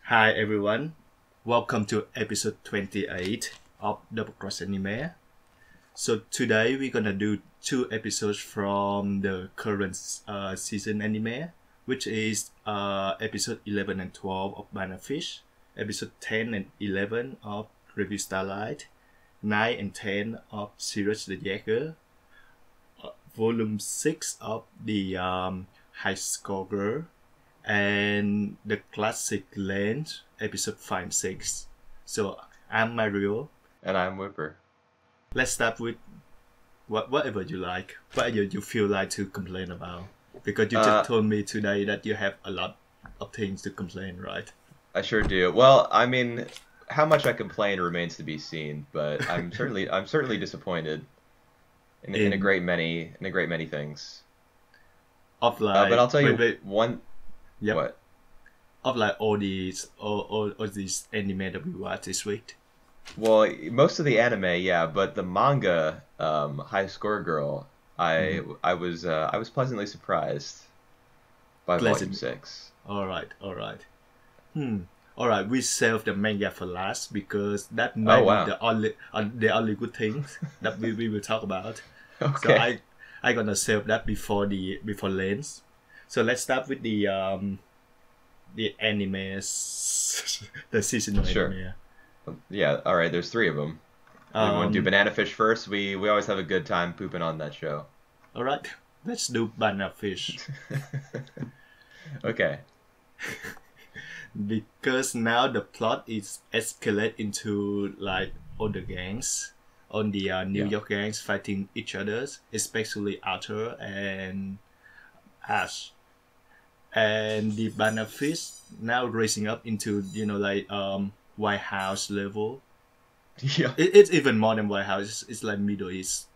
Hi everyone, welcome to episode 28 of Double Cross Anime. So today we're gonna do two episodes from the current season anime, which is episode 11 and 12 of Banana Fish, episode 10 and 11 of Review Starlight, 9 and 10 of Siriusly Mediocre, volume 6 of the High Score Girl, and the classic length episode 5 and 6. So I'm Mario. And I'm Whipper. Let's start with whatever you like. What you feel like to complain about? Because you just told me today that you have a lot of things to complain, right? I sure do. Well, I mean, how much I complain remains to be seen, but I'm certainly disappointed in a great many things. Of like, but I'll tell you one. Yep. What? Of like all these anime that we watched this week. Well, most of the anime, yeah, but the manga, High Score Girl, I was pleasantly surprised by volume 6. All right. All right, we save the manga for last because that might be the only good things that we will talk about. Okay. So I gonna save that before Lens. So let's start with the animes, the seasonal anime. Yeah, all right. There's 3 of them. We want to do Banana Fish first. We always have a good time pooping on that show. All right, let's do Banana Fish. Okay. Because now the plot is escalate into like all the gangs, on the New York gangs fighting each other, especially Arthur and Ash. And the Banana Fish now raising up into White House level. Yeah, it's even more than White House. It's like Middle East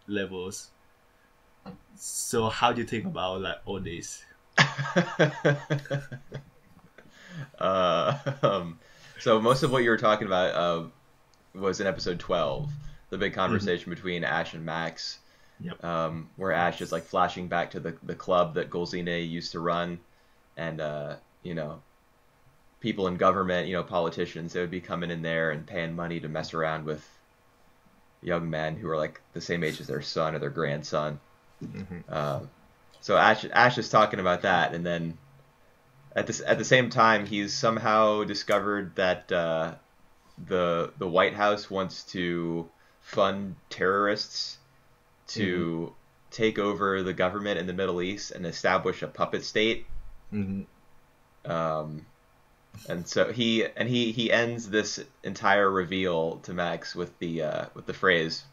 levels. So how do you think about like all this? So most of what you were talking about was in episode 12, the big conversation between Ash and Max. Yep. Where Ash is like flashing back to the club that Golzine used to run, and people in government, politicians, they would be coming in there and paying money to mess around with young men who are like the same age as their son or their grandson. Mm-hmm. So Ash is talking about that, and then at the same time he's somehow discovered that the White House wants to fund terrorists to take over the government in the Middle East and establish a puppet state. Mm-hmm. And so he ends this entire reveal to Max with the phrase,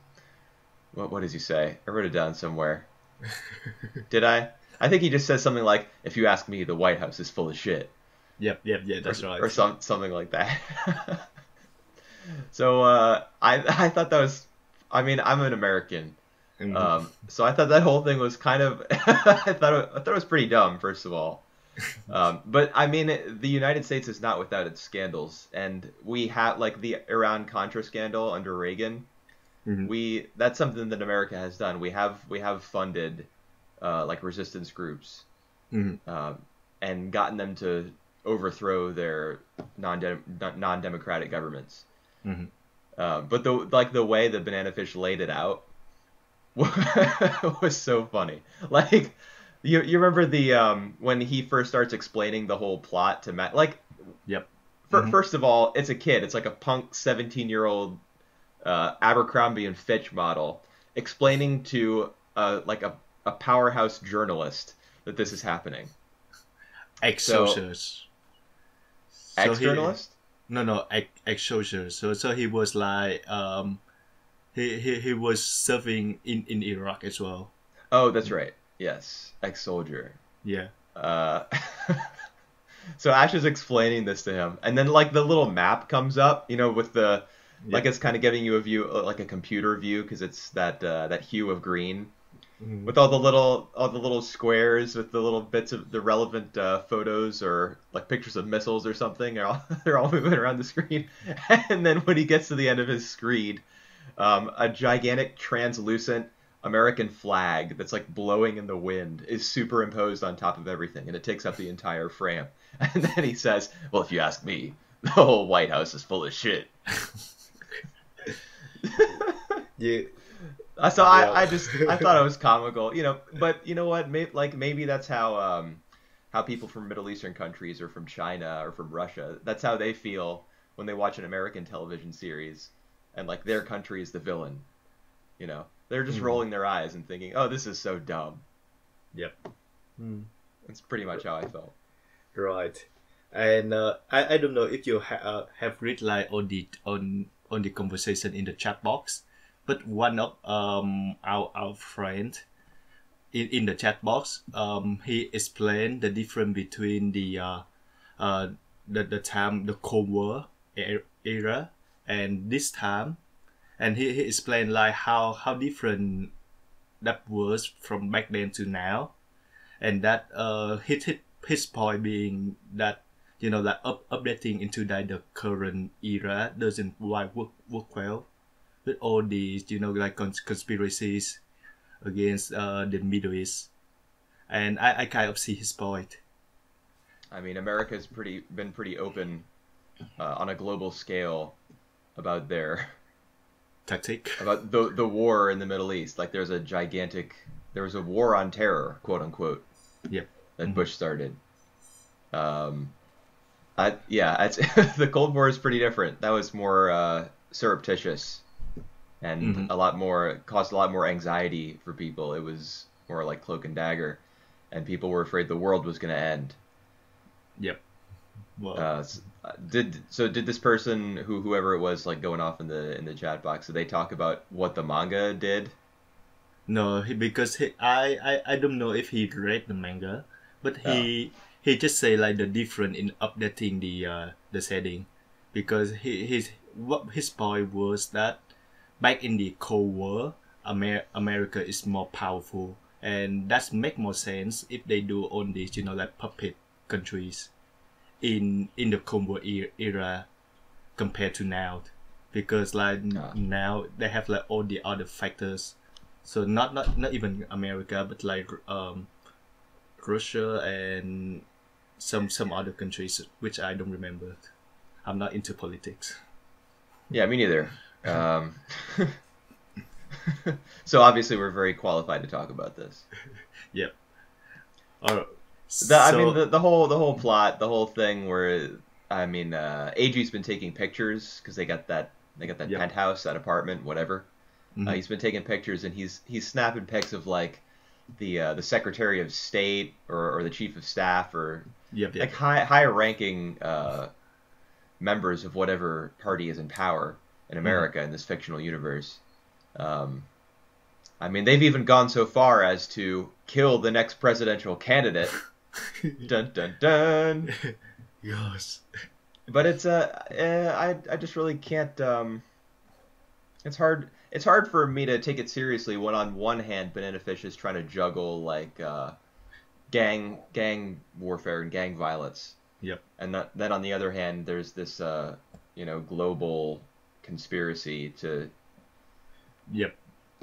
what does he say? I wrote it down somewhere. Did I? I think he just says something like, "If you ask me, the White House is full of shit." Yep, that's right. Or something like that. So I thought that was, I mean, I'm an American. So I thought that whole thing was kind of I thought it was pretty dumb, first of all. But I mean, the United States is not without its scandals, and we have like the Iran-Contra scandal under Reagan. Mm-hmm. That's something that America has done. We have funded like resistance groups, and gotten them to overthrow their non-democratic governments. Mm-hmm. But the way that Banana Fish laid it out was so funny. Like, you remember the when he first starts explaining the whole plot to Matt, like, yep. First of all, it's a kid. It's like a punk 17-year-old Abercrombie and Fitch model explaining to like a powerhouse journalist that this is happening. Ex-socialist. Ex-journalist? No, ex-socialist. So he was like he was serving in Iraq as well. Oh, that's right. Yes, ex-soldier. Yeah. So Ash is explaining this to him, and then like the little map comes up, with the like it's kind of giving you a view, like a computer view, because it's that hue of green, with all the little squares with the little bits of the relevant photos or like pictures of missiles or something. They're all moving around the screen, and then when he gets to the end of his screen, a gigantic translucent American flag that's like blowing in the wind is superimposed on top of everything, and it takes up the entire frame. And then he says, "Well, if you ask me, the whole White House is full of shit." Yeah. So I thought it was comical, But you know what? Maybe that's how people from Middle Eastern countries or from China or from Russia, that's how they feel when they watch an American television series, and like their country is the villain. They're just rolling their eyes and thinking, "Oh, this is so dumb." Yep. That's pretty much how I felt. Right. And I don't know if you have read like on the conversation in the chat box, but one of our friend in the chat box, he explained the difference between the time, the Cold War era, and this time, and he explained like how different that was from back then to now, and that his point being that that updating into the current era doesn't work well with all these like conspiracies against the Middle East, and I kind of see his point. I mean, America's been pretty open on a global scale about their Tactic. about the war in the Middle East. Like there was a war on terror, quote unquote. Yep. That Bush started. It's the Cold War is pretty different. That was more surreptitious and caused a lot more anxiety for people. It was more like cloak and dagger, and people were afraid the world was going to end. Yep. Well, did this person, whoever it was, like going off in the chat box, did they talk about what the manga did? No, because I don't know if he read the manga, but he just say like the difference in updating the setting, because his point was that back in the Cold War, America is more powerful, and that make more sense if they do on these like puppet countries in the Cold War era compared to now, because like now they have like all the other factors, so not even America, but like Russia and some other countries which I don't remember. I'm not into politics. Yeah, me neither. So obviously we're very qualified to talk about this. Yep. All right. The whole plot, the whole thing where AG's been taking pictures because they got that penthouse, that apartment, whatever. He's been taking pictures, and he's snapping pics of like the Secretary of State or the Chief of Staff or like higher ranking members of whatever party is in power in America in this fictional universe. They've even gone so far as to kill the next presidential candidate. Dun dun dun. Yes. But it's I just really can't. It's hard. It's hard for me to take it seriously when on one hand Banana Fish is trying to juggle like gang warfare and gang violence. Yep. And then on the other hand, there's this global conspiracy to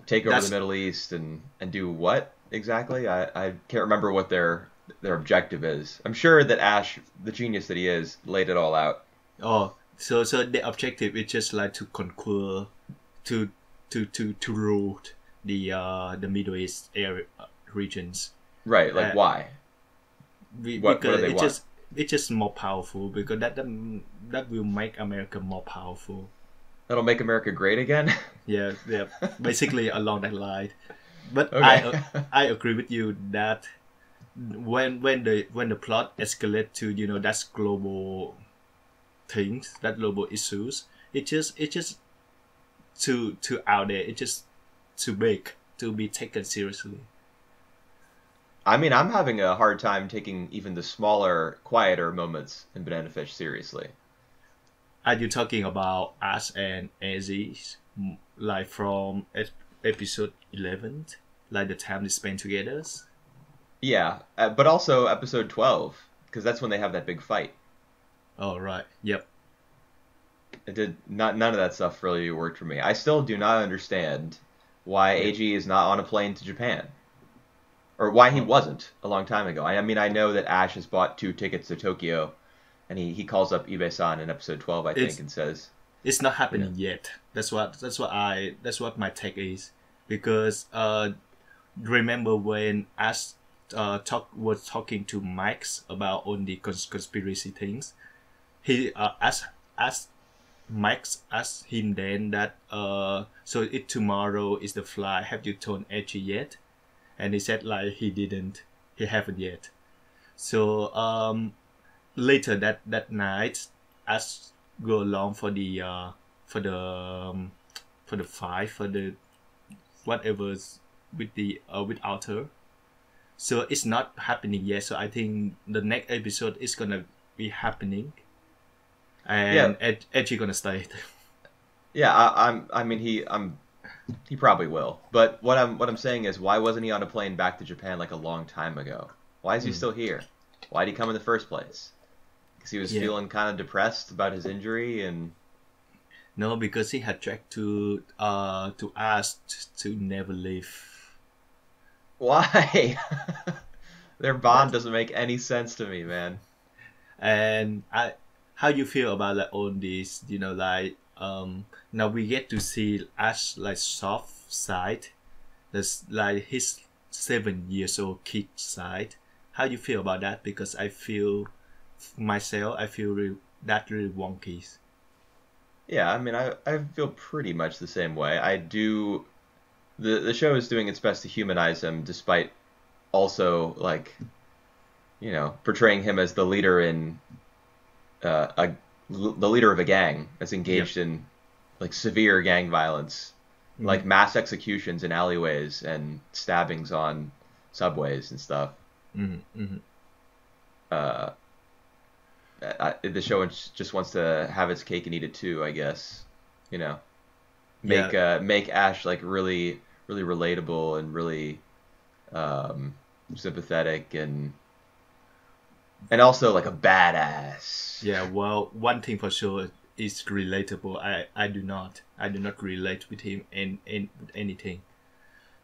take over the Middle East and do what exactly? I can't remember what their objective is. I'm sure that Ash, the genius that he is, laid it all out. Oh, so the objective is just like to conquer, to rule the Middle East area regions. Right. Like why? Because it's just more powerful, because that will make America more powerful. That'll make America great again. Yeah. Basically along that line. But okay. I agree with you that when the plot escalates to that's global things, that global issues, it's just too out there. It's just too big to be taken seriously. I'm having a hard time taking even the smaller, quieter moments in Banana Fish seriously. Are you talking about Ash and Aziz, like from episode 11, like the time they spend together? Yeah, but also episode 12, because that's when they have that big fight. Oh, right. Yep. None of that stuff really worked for me. I still do not understand why AG is not on a plane to Japan. Or why he wasn't a long time ago. I mean, I know that Ash has bought 2 tickets to Tokyo, and he calls up Ibe-san in episode 12, I think, and says... It's not happening yet. That's what my take is. Because remember when Ash was talking to Max about all the conspiracy things, he Max asked him then that so if tomorrow is the flight, have you told Edgy yet? And he said like he haven't yet. So later that night, Ash go along for the fight for the whatever's with the with Arthur. So it's not happening yet. So I think the next episode is gonna be happening, and Edgy gonna stay. Yeah, he probably will. But what I'm saying is, why wasn't he on a plane back to Japan like a long time ago? Why is he still here? Why did he come in the first place? Because he was feeling kind of depressed about his injury and. No, because he had tried to ask to never leave. Why? Their bond doesn't make any sense to me, man. And how you feel about like all this? You know, like now we get to see Ash like soft side. That's like his 7-year-old kid side. How you feel about that? Because I feel that really wonky. Yeah, I mean, I feel pretty much the same way. I do. The show is doing its best to humanize him, despite also like, portraying him as the leader in the leader of a gang that's engaged in like severe gang violence, like mass executions in alleyways and stabbings on subways and stuff. The show just wants to have its cake and eat it too, I guess. Make Ash like really, really relatable and really sympathetic and also like a badass. Yeah, well, one thing for sure is relatable. I do not relate with him in anything.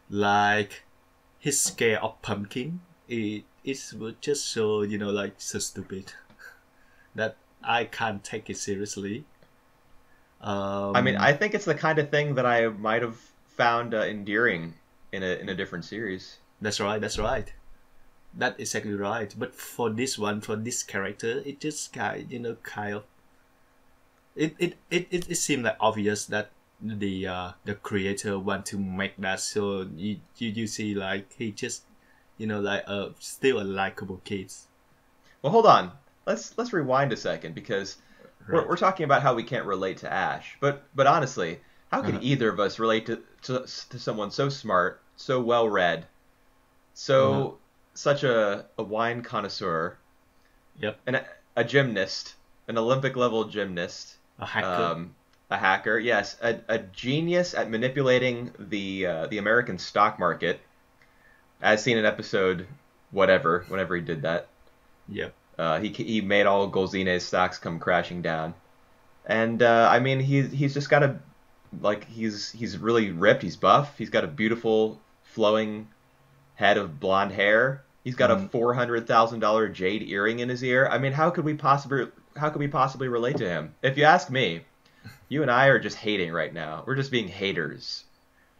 Like his scare of pumpkin, it's just so like so stupid that I can't take it seriously. I mean, I think it's the kind of thing that I might have found endearing in a different series. That's right. That's exactly right. But for this character, it just kind of it seemed like obvious that the creator want to make that, so you see like he just like still a likable kid. Well, hold on. Let's rewind a second, because we're talking about how we can't relate to Ash, but honestly, how can either of us relate to someone so smart, so well read, such a wine connoisseur, and a gymnast, an Olympic level gymnast, a hacker, yes, a genius at manipulating the American stock market, as seen in episode whenever he did that. Yep. He made all Golzine's stocks come crashing down, and I mean he's just got he's really ripped. He's buff. He's got a beautiful flowing head of blonde hair. He's got a $400,000 jade earring in his ear. I mean, how could we possibly relate to him? If you ask me, you and I are just hating right now. We're just being haters.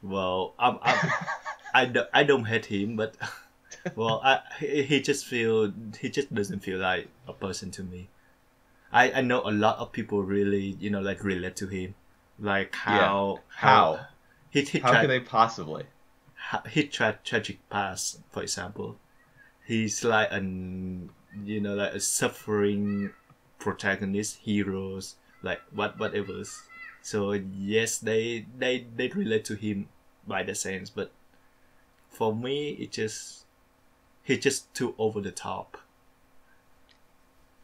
Well, I don't hate him, but. Well, he just doesn't feel like a person to me. I know a lot of people really like relate to him, like how could they possibly? He tried tragic past, for example. He's like like a suffering protagonist, heroes, like whatever. So yes, they relate to him by the sense, but for me, he's just too over the top.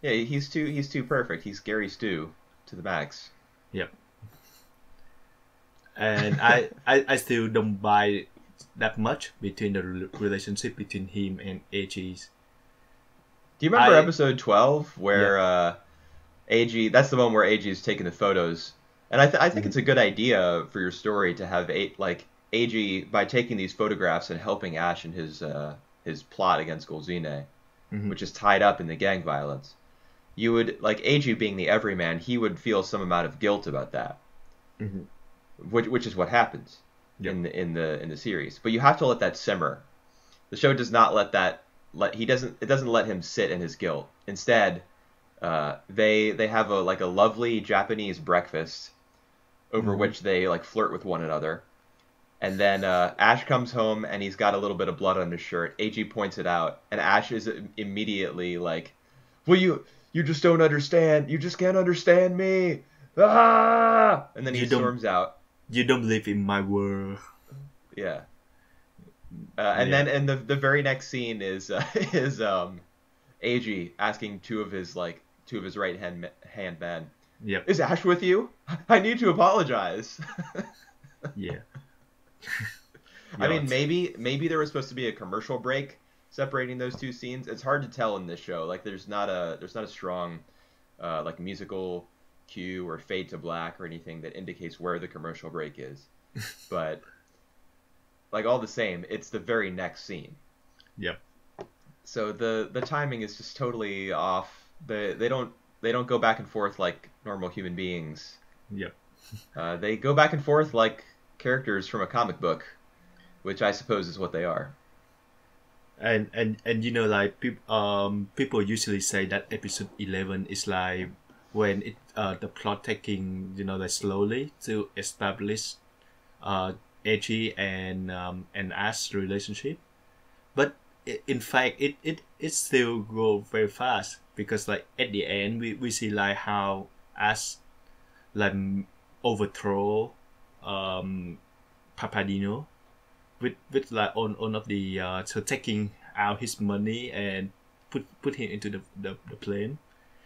Yeah, he's too perfect. He's Gary Stu to the max. Yep. And I still don't buy that much between the relationship between him and AG's. Do you remember episode 12 where AG? That's the one where AG is taking the photos, and I think it's a good idea for your story to have Eiji, by taking these photographs and helping Ash in his plot against Golzine, which is tied up in the gang violence, you would, like, Eiji being the everyman, he would feel some amount of guilt about that, which is what happens in the series. But you have to let that simmer. The show does not let that it doesn't let him sit in his guilt. Instead, they have a lovely Japanese breakfast over which they like flirt with one another. And then Ash comes home and he's got a little bit of blood on his shirt. Eiji points it out, and Ash is immediately like, "Well, you just don't understand. You just can't understand me." Ah! And then he storms out. You don't live in my world. Yeah. Then and the very next scene is Eiji asking two of his right hand men. Yep. "Is Ash with you? I need to apologize." Yeah. I mean, maybe there was supposed to be a commercial break separating those two scenes. It's hard to tell in this show. Like, there's not a strong like musical cue or fade to black or anything that indicates where the commercial break is. But like, all the same, it's the very next scene. Yep. So the timing is just totally off. They don't go back and forth like normal human beings. Yep. They go back and forth like characters from a comic book, which I suppose is what they are. And you know, like, people usually say that episode 11 is like when the plot taking, you know, like, slowly to establish Eiji and Ash relationship, but in fact it still go very fast, because like at the end we see like how Ash like overthrow Papadino with like on of the so taking out his money and put him into the plane.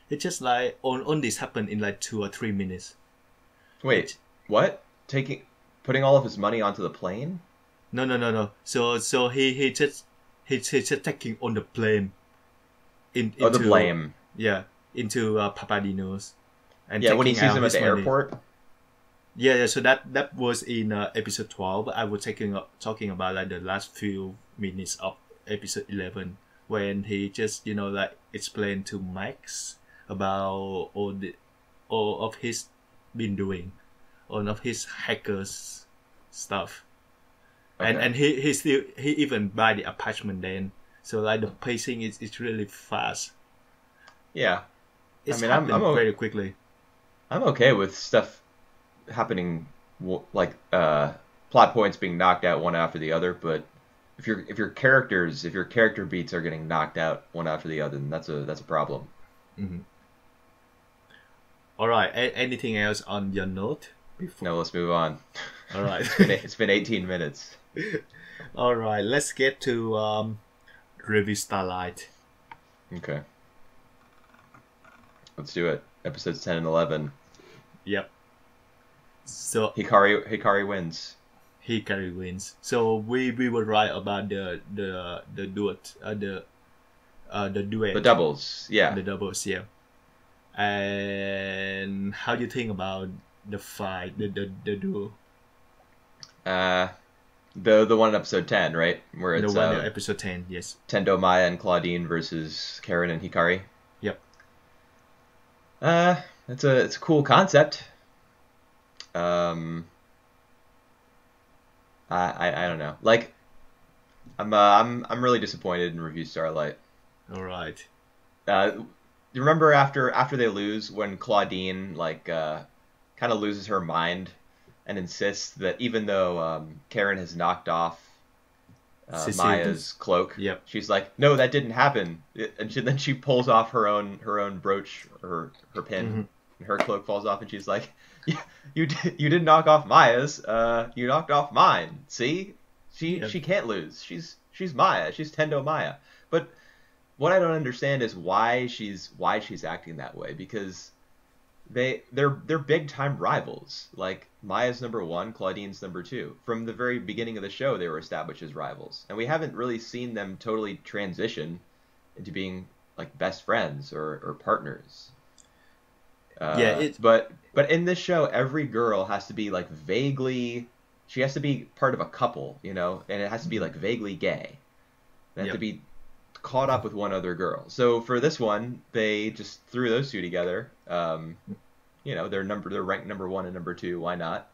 It's just like on this happened in like 2 or 3 minutes. Wait, what? Putting all of his money onto the plane? No. So he just taking on the plane into the blame. Yeah, into Papadino's. And yeah, when he sees him at the money. airport. Yeah. So that was in episode 12. But I was talking about like the last few minutes of episode 11, when he just, you know, like, explained to Max about all of his been doing, all of his hackers stuff. Okay. And he even buy the apartment then. So like the pacing is really fast. Yeah. It's happening very quickly. I'm okay with stuff happening, like plot points being knocked out one after the other, but if your character beats are getting knocked out one after the other, then that's a problem. Mm-hmm. All right. Anything else on your note? No, let's move on. All right. It's been 18 minutes. All right. Let's get to Review Starlight. Okay. Let's do it. Episodes 10 and 11. Yep. So Hikari wins. Hikari wins. So we were right about the duet, the duet. The doubles, yeah. The doubles, yeah. And how do you think about the fight, the duel? The one in episode 10, right? Where it's the one in episode 10, yes. Tendo, Maya, and Claudine versus Karen and Hikari. Yep. It's a cool concept. I don't know. Like, I'm really disappointed in Review Starlight. All right. You remember after they lose, when Claudine kind of loses her mind and insists that even though Karen has knocked off Maya's cloak, yep. She's like, no, that didn't happen. And then she pulls off her own brooch, her pin, mm-hmm. and her cloak falls off, and she's like, you didn't knock off Maya's, you knocked off mine. See, she can't lose. She's Maya. She's Tendo Maya. But what I don't understand is why she's acting that way, because they're big time rivals. Like, Maya's number 1, Claudine's number 2. From the very beginning of the show, they were established as rivals, and we haven't really seen them totally transition into being like best friends or partners. But in this show, every girl has to be like vaguely she has to be part of a couple, you know, and it has to be like vaguely gay. They have to be caught up with one other girl. So for this one, they just threw those two together. You know, they're ranked number 1 and number 2. Why not?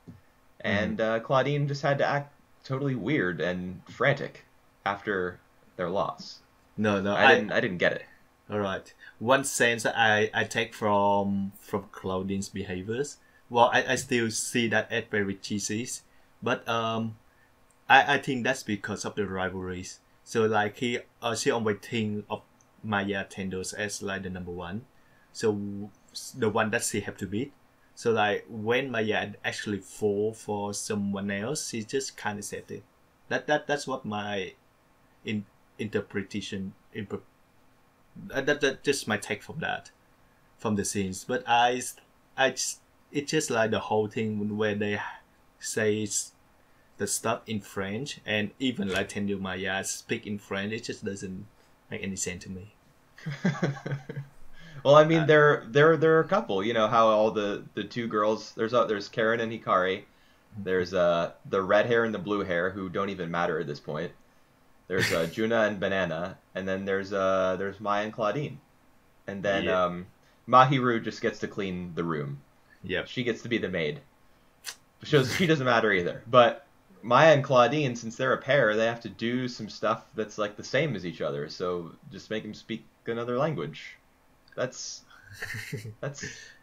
And Claudine just had to act totally weird and frantic after their loss. No, I didn't get it. All right. One sense that I take from Claudine's behaviors. Well, I still see that as very cheesy, but I think that's because of the rivalries. So like she always think of Maya Tendos as like the number 1, so the one that she have to beat. So like when Maya actually fall for someone else, she just kind of said it. That's what my interpretation. That's just my take from that, from the scenes. But it's just like the whole thing where they say the stuff in French, and even like Tendu Maya speak in French. It just doesn't make any sense to me. Well, I mean, they're a couple. You know how all the two girls. There's Karen and Hikari. There's the red hair and the blue hair who don't even matter at this point. There's Juna and Banana, and then there's Maya and Claudine, and then Mahiru just gets to clean the room. Yeah, she gets to be the maid. She doesn't matter either. But Maya and Claudine, since they're a pair, they have to do some stuff that's like the same as each other. So just make them speak another language. That's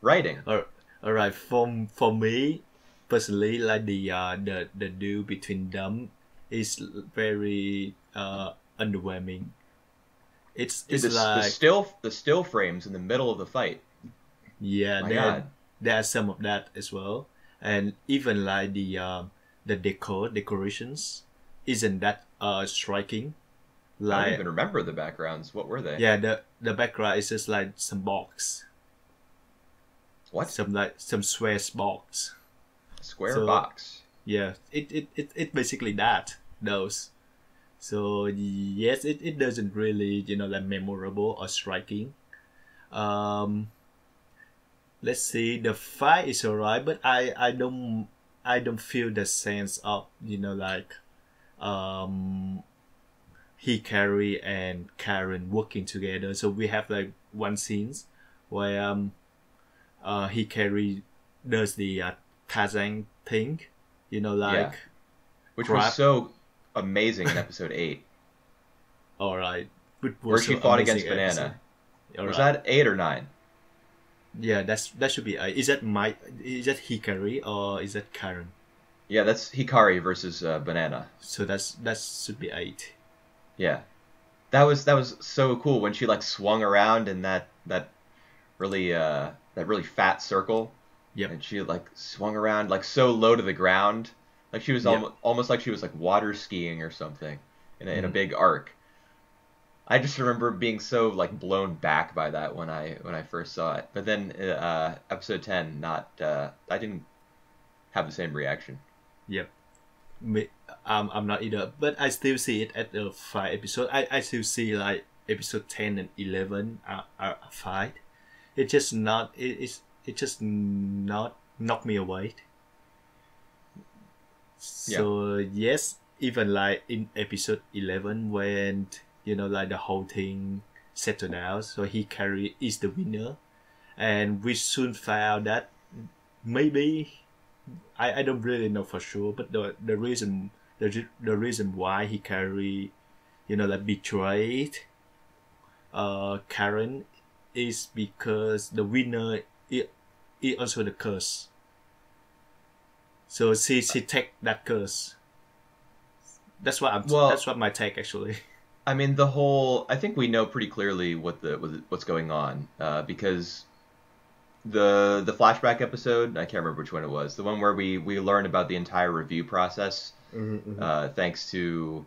writing. All right. For me personally, like the duel between them is very underwhelming. It's like the still frames in the middle of the fight. Yeah, there are some of that as well, and even like the decorations isn't that striking. Like, I don't even remember the backgrounds. What were they? Yeah, the background is just like some box. What? Some square box. Square box. Yeah, it basically those. So yes, it doesn't really like memorable or striking. Let's see, the fight is alright, but I don't feel the sense of like Hikari and Karen working together. So we have like one scenes where Hikari does the Kazan thing, which was so amazing in episode 8. All right, where she fought against Banana. Was that 8 or 9? Yeah, that should be 8. Is that Hikari or is that Karen? Yeah, that's Hikari versus Banana. So that should be 8. Yeah, that was so cool when she like swung around in that really fat circle. Yep. And she like swung around like so low to the ground, like she was almost like she was like water skiing or something in a big arc. I just remember being so like blown back by that when I first saw it. But then episode 10, I didn't have the same reaction. Yep. I'm not either, but I still see it at the 5 episode. I still see like episode 10 and 11 are a fight. It just not knock me away. So yes, even like in episode 11 when like the whole thing settled down, so Hikari is the winner, and we soon found that maybe I don't really know for sure, but the reason why Hikari like betrayed Karen is because the winner is also the curse. So she take that curse. That's what my take actually. I mean, I think we know pretty clearly what's going on, because the flashback episode, I can't remember which one it was, the one where we learned about the entire review process, thanks to,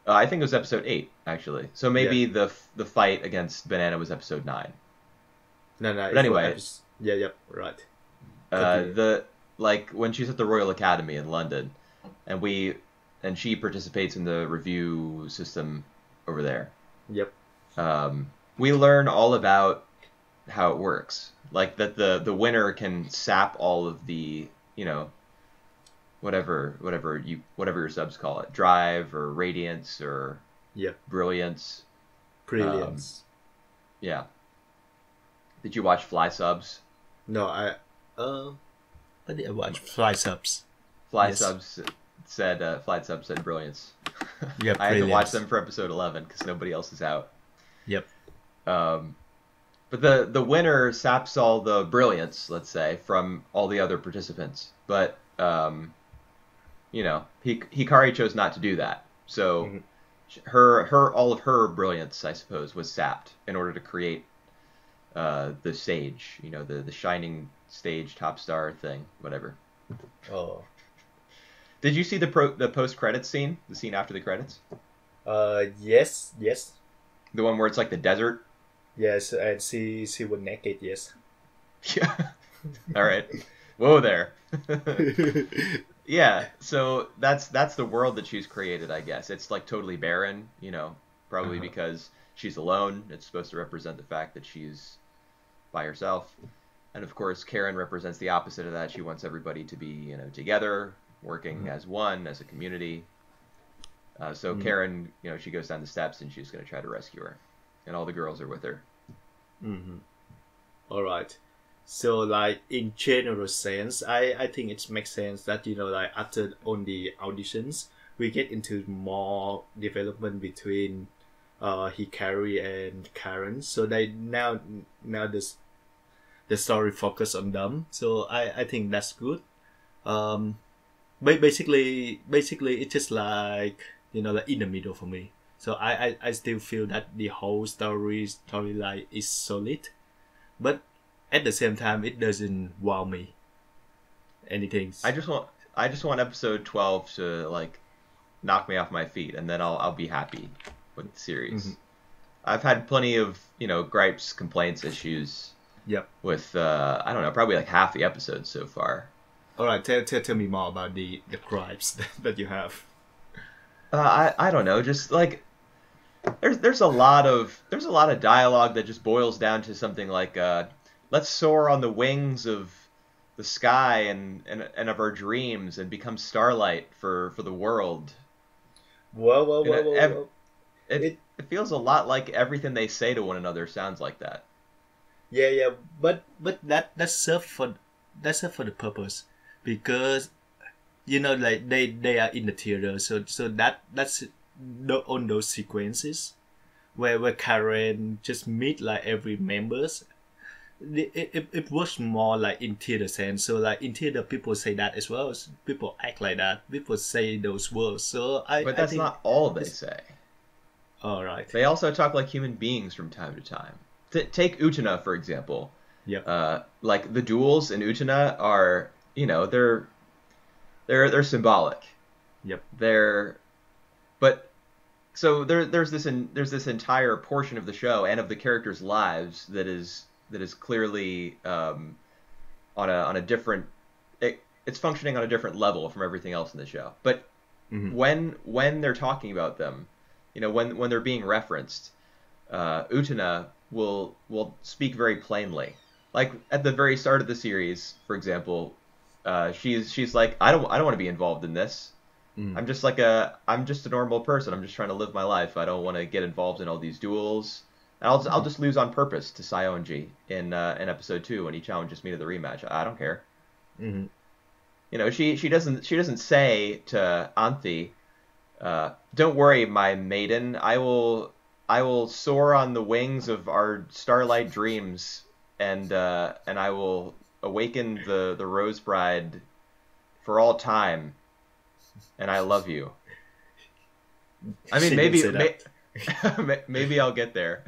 I think it was episode 8 actually. So maybe the fight against Banana was episode 9. No. But anyway, right. Like when she's at the Royal Academy in London, and she participates in the review system over there. Yep. We learn all about how it works, like that the winner can sap all of the whatever your subs call it, drive or radiance or Yeah. brilliance. Brilliance. Yeah. Did you watch Fly Subs? No, what did I watch? Fly Subs. Fly Yes. Subs said brilliance. Yeah, I had to watch Brilliance. them for episode 11 because nobody else is out. Yep. But the winner saps all the brilliance, let's say, from all the other participants. But Hikari chose not to do that. So her all of her brilliance, I suppose, was sapped in order to create the stage, the shining stage, top star thing, whatever. Oh. Did you see the post credits scene, the scene after the credits, Yes. the one where it's like the desert? Yes, and she was naked. Yes. Yeah. All right. Whoa there. Yeah. So that's the world that she's created, I guess. It's like totally barren, probably because she's alone. It's supposed to represent the fact that she's by herself. And of course, Karen represents the opposite of that. She wants everybody to be, together, working as one, as a community. So Karen, she goes down the steps and she's going to try to rescue her. And all the girls are with her. All right. So, like, in general sense, I think it makes sense that, like, after on the auditions, we get into more development between Hikari and Karen. So they now the story focus on them. So I think that's good. But basically it's just like, like in the middle for me. So I still feel that the whole storyline is solid, but at the same time it doesn't wow me anything. I just want episode 12 to like knock me off my feet, and then I'll be happy with the series. I've had plenty of gripes, complaints, issues. Yep. With I don't know, probably like half the episodes so far. All right, tell me more about the gripes that you have. I don't know, just like there's a lot of dialogue that just boils down to something like let's soar on the wings of the sky and of our dreams and become starlight for the world. Whoa. It feels a lot like everything they say to one another sounds like that. Yeah, but that's served for the purpose, because like they are in the theater, so that's on those sequences where Karen just meet like every members. It works more like in theater sense. So like in theater, people say that as well. People act like that. People say those words. So but that's not all they say. All right. They also talk like human beings from time to time. Take Utena, for example. Yeah. Like the duels in Utena are, they're symbolic. Yep. So there's this entire portion of the show and of the characters' lives that is clearly on a different. It's functioning on a different level from everything else in the show. But when they're talking about them, when they're being referenced, Utena will speak very plainly. Like at the very start of the series, for example, she's like, I don't want to be involved in this. I'm just a normal person. I'm just trying to live my life. I don't want to get involved in all these duels. And I'll just lose on purpose to Saionji in episode 2 when he challenges me to the rematch. I don't care. She doesn't say to Anthi, don't worry, my maiden. I will soar on the wings of our starlight dreams, and I will awaken the Rose Bride for all time, and I love you. I mean, maybe I'll get there.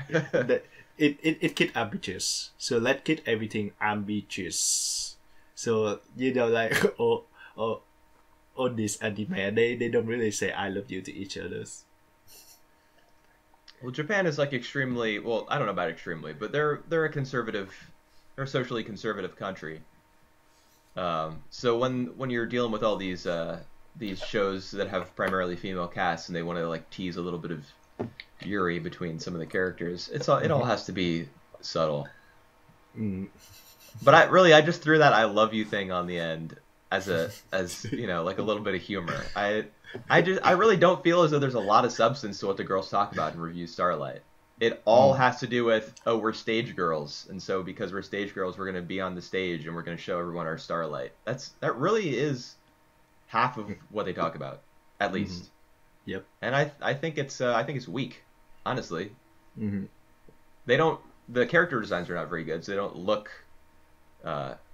it get ambitious. So let's get everything ambitious. So like all this anime, they don't really say I love you to each other. Well, Japan is like extremely, well, I don't know about extremely, but they're a socially conservative country. So when you're dealing with all these shows that have primarily female casts and they want to like tease a little bit of Yuri between some of the characters, it all has to be subtle. But I just threw that "I love you" thing on the end as you know, like a little bit of humor. I really don't feel as though there's a lot of substance to what the girls talk about in Review Starlight. It all has to do with, oh, we're stage girls, and so because we're stage girls, we're going to be on the stage and we're going to show everyone our Starlight. That really is half of what they talk about, at least. Yep. And I think it's weak, honestly. Mm-hmm. The character designs are not very good, so they don't look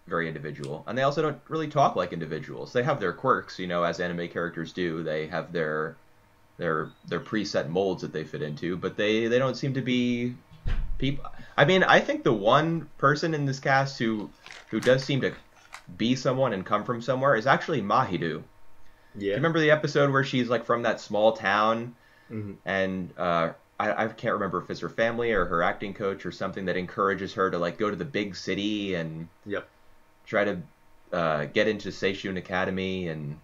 very individual, and they also don't really talk like individuals. They have their quirks, you know, as anime characters do. They have their preset molds that they fit into, but they don't seem to be people. I mean, I think the one person in this cast who does seem to be someone and come from somewhere is actually Mahiru. Yeah. Do you remember the episode where she's like from that small town, and I can't remember if it's her family or her acting coach or something that encourages her to like go to the big city and try to get into Seishun Academy, and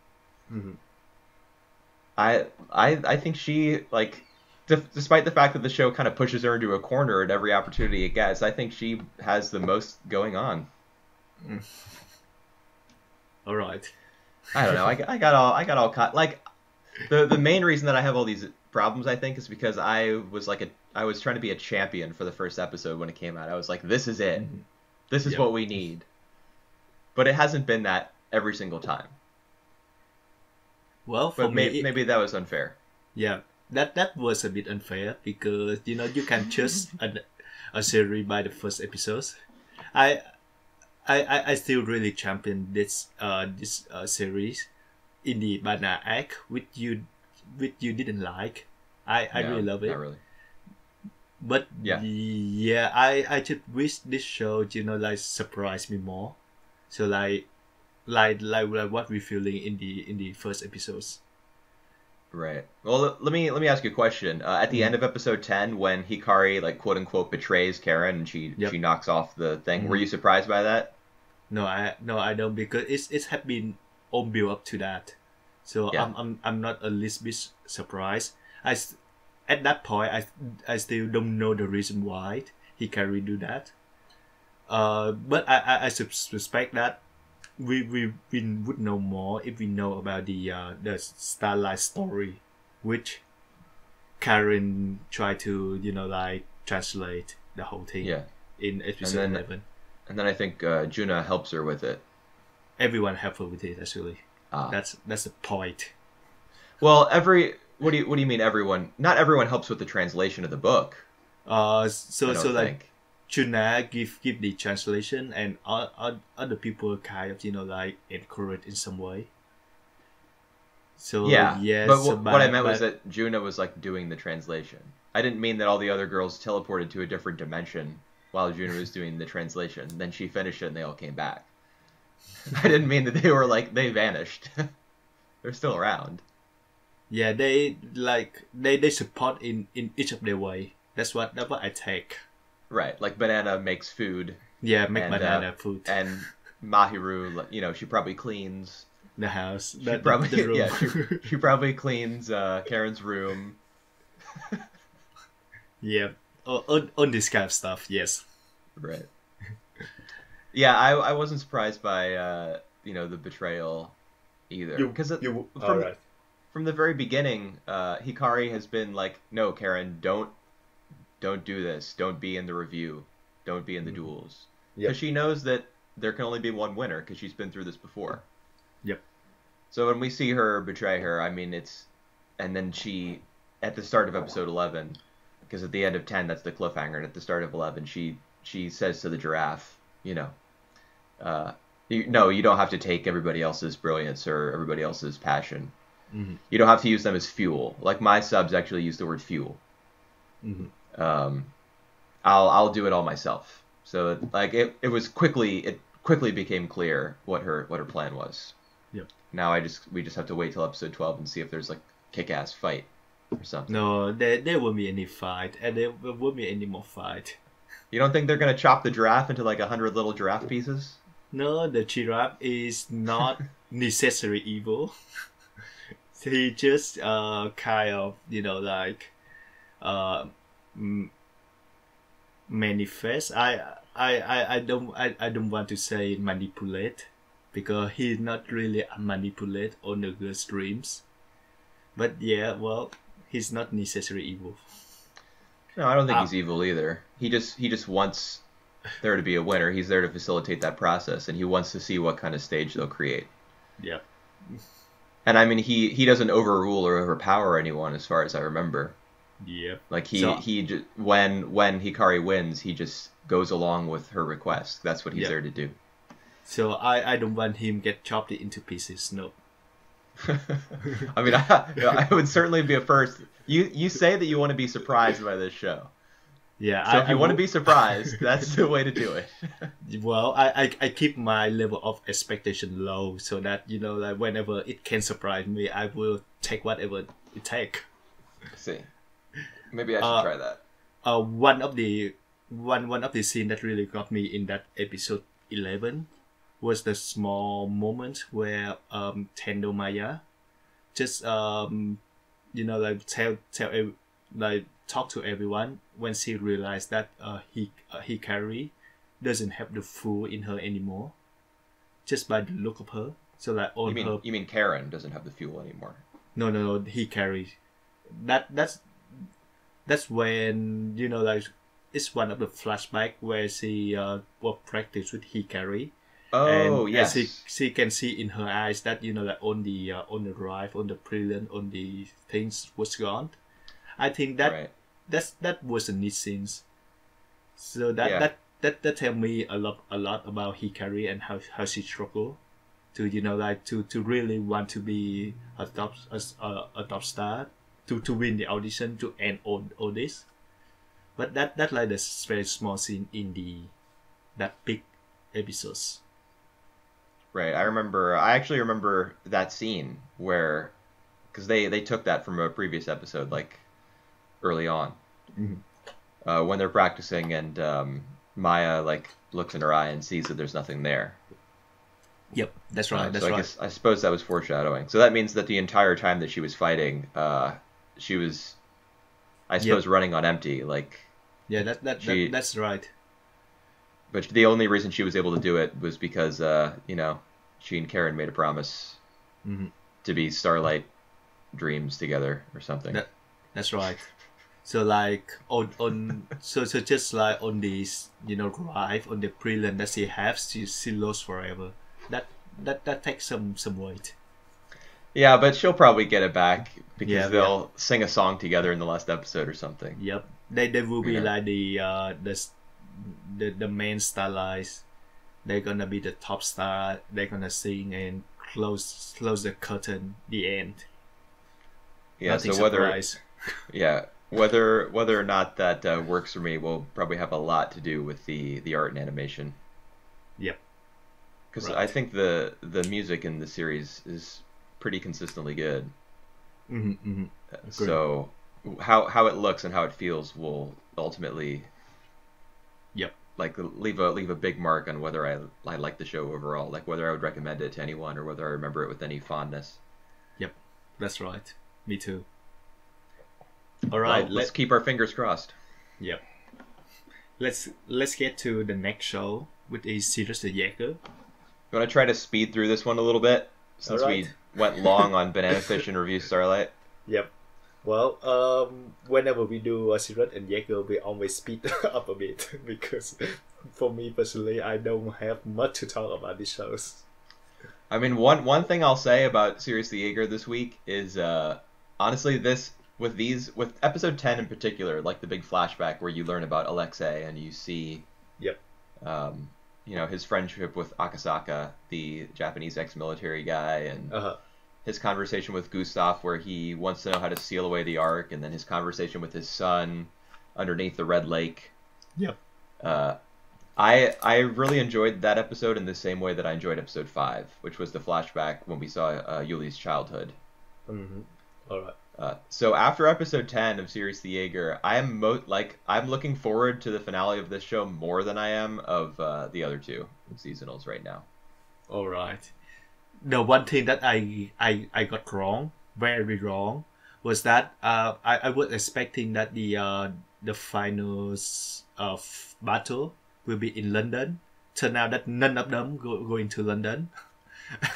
I think she, like, despite the fact that the show kind of pushes her into a corner at every opportunity it gets, I think she has the most going on. All right. I don't know. I got all caught. Like, the main reason that I have all these problems, I think, is because I was trying to be a champion for the first episode when it came out. I was like, this is it. This is what we need. But it hasn't been that every single time. Well, for me, maybe that was unfair. Yeah, that was a bit unfair because, you know, you can choose a series by the first episodes. I still really champion this series in the banana egg, which you didn't like. I really love it. Not really. But I just wish this show, you know, like surprise me more. So like what we're feeling in the first episodes. Right. Well, let me ask you a question. At the end of episode 10, when Hikari, like, quote unquote betrays Karen and she knocks off the thing, were you surprised by that? No, I don't, because it's have been all built up to that. So I'm not a least bit surprised. At that point I still don't know the reason why Hikari do that. But I suspect that we would know more if we know about the Starlight story, which Karen tried to, you know, like, translate the whole thing in episode 11. And then I think Juna helps her with it. Everyone helped her with it, actually. That's the point. Well, what do you mean everyone? Not everyone helps with the translation of the book. So like Juna give the translation, and other people kind of, you know, like, encourage in some way. So yes, but what I meant was that Juna was like doing the translation. I didn't mean that all the other girls teleported to a different dimension while Juna was doing the translation. Then she finished it and they all came back. I didn't mean that they were like, they vanished. They're still around. Yeah, they support in each of their way. That's what I take. Right, like Banana makes food. Yeah, banana food. And Mahiru, you know, she probably cleans the house. The room. She probably cleans Karen's room. Yeah, on this kind of stuff, yes. Right. Yeah, I wasn't surprised by you know, the betrayal either, because from the very beginning, Hikari has been like, no, Karen, don't do this. Don't be in the review. Don't be in the duels. Because she knows that there can only be one winner, because she's been through this before. Yep. So when we see her betray her, I mean, and then she, at the start of episode 11, because at the end of 10, that's the cliffhanger, and at the start of 11, she says to the giraffe, you know, no, you don't have to take everybody else's brilliance or everybody else's passion. Mm-hmm. You don't have to use them as fuel. Like, my subs actually use the word fuel. Mm-hmm. I'll do it all myself. So like it quickly became clear what her plan was. Yep. Now we just have to wait till episode 12 and see if there's like kick-ass fight or something. No, there won't be any fight, and there won't be any more fight. You don't think they're gonna chop the giraffe into like 100 little giraffe pieces? No, the giraffe is not necessary evil. He just kind of, you know, like manifest. I don't want to say manipulate, because he's not really manipulate on the girl's dreams. But yeah, well, he's not necessarily evil. No, I don't think he's evil either. He just wants there to be a winner. He's there to facilitate that process, and he wants to see what kind of stage they'll create. Yeah. And I mean, he doesn't overrule or overpower anyone, as far as I remember. Yeah. Like when Hikari wins, he just goes along with her request. That's what he's there to do. So I don't want him get chopped into pieces. No. I mean, I would certainly be a first. You say that you want to be surprised by this show. Yeah. So if you want to be surprised, that's the way to do it. Well, I keep my level of expectation low so that, like whenever it can surprise me, I will take whatever it takes. See. Maybe I should try that. One of the scenes that really got me in that episode 11 was the small moment where Tendo Maya just talk to everyone when she realized that Hikari doesn't have the fool in her anymore, just by the look of her. So like you mean Karen doesn't have the fuel anymore? No, Hikari. That's when it's one of the flashback where she will practice with Hikari. Oh, and yes. She can see in her eyes that like on the drive, on the prelim, on the things was gone. I think that that was a neat scene. So that tell me a lot about Hikari and how she struggled to to really want to be a top star, to win the audition, to end all this. But that like the very small scene in that big episodes. Right. I actually remember that scene where, because they took that from a previous episode, like early on, when they're practicing, and Maya like looks in her eye and sees that there's nothing there. Yep, that's right. That's right. I suppose that was foreshadowing. So that means that the entire time that she was fighting, she was, I suppose, running on empty. Like, yeah, that's right. But the only reason she was able to do it was because, she and Karen made a promise to be Starlight Dreams together or something. That's right. So like so just like on this drive on the prelim that she has, she lost forever. That takes some weight. Yeah, but she'll probably get it back because they'll sing a song together in the last episode or something. Yep, they will be like the main starlights. They're gonna be the top star. They're gonna sing and close the curtain. The end. Yeah. Nothing So surprise. whether or not that works for me will probably have a lot to do with the art and animation. Yep. Because I think the music in the series is pretty consistently good. So how it looks and how it feels will ultimately leave a big mark on whether I like the show overall, like whether I would recommend it to anyone or whether I remember it with any fondness. Yep, that's right. Me too. All right, let's keep our fingers crossed. Yep. Let's get to the next show, which is Siriusly. You want to try to speed through this one a little bit since we went long on Banana Fish and Review Starlight? Yep. Well, whenever we do a Sirius and Jaeger, we always speed up a bit because, for me personally, I don't have much to talk about these shows. I mean, one thing I'll say about Siriusly Jaeger this week is, honestly, with episode 10 in particular, like the big flashback where you learn about Alexei and you see, his friendship with Akasaka, the Japanese ex-military guy, and his conversation with Gustav where he wants to know how to seal away the Ark, and then his conversation with his son underneath the Red Lake. Yep. I really enjoyed that episode in the same way that I enjoyed episode 5, which was the flashback when we saw Yuli's childhood. All right. So after episode 10 of Siriusly Jaeger, I'm looking forward to the finale of this show more than I am of the other two seasonals right now. All right. The one thing that I got wrong, very wrong, was that I was expecting that the finals of battle will be in London. Turned out that none of them go into London.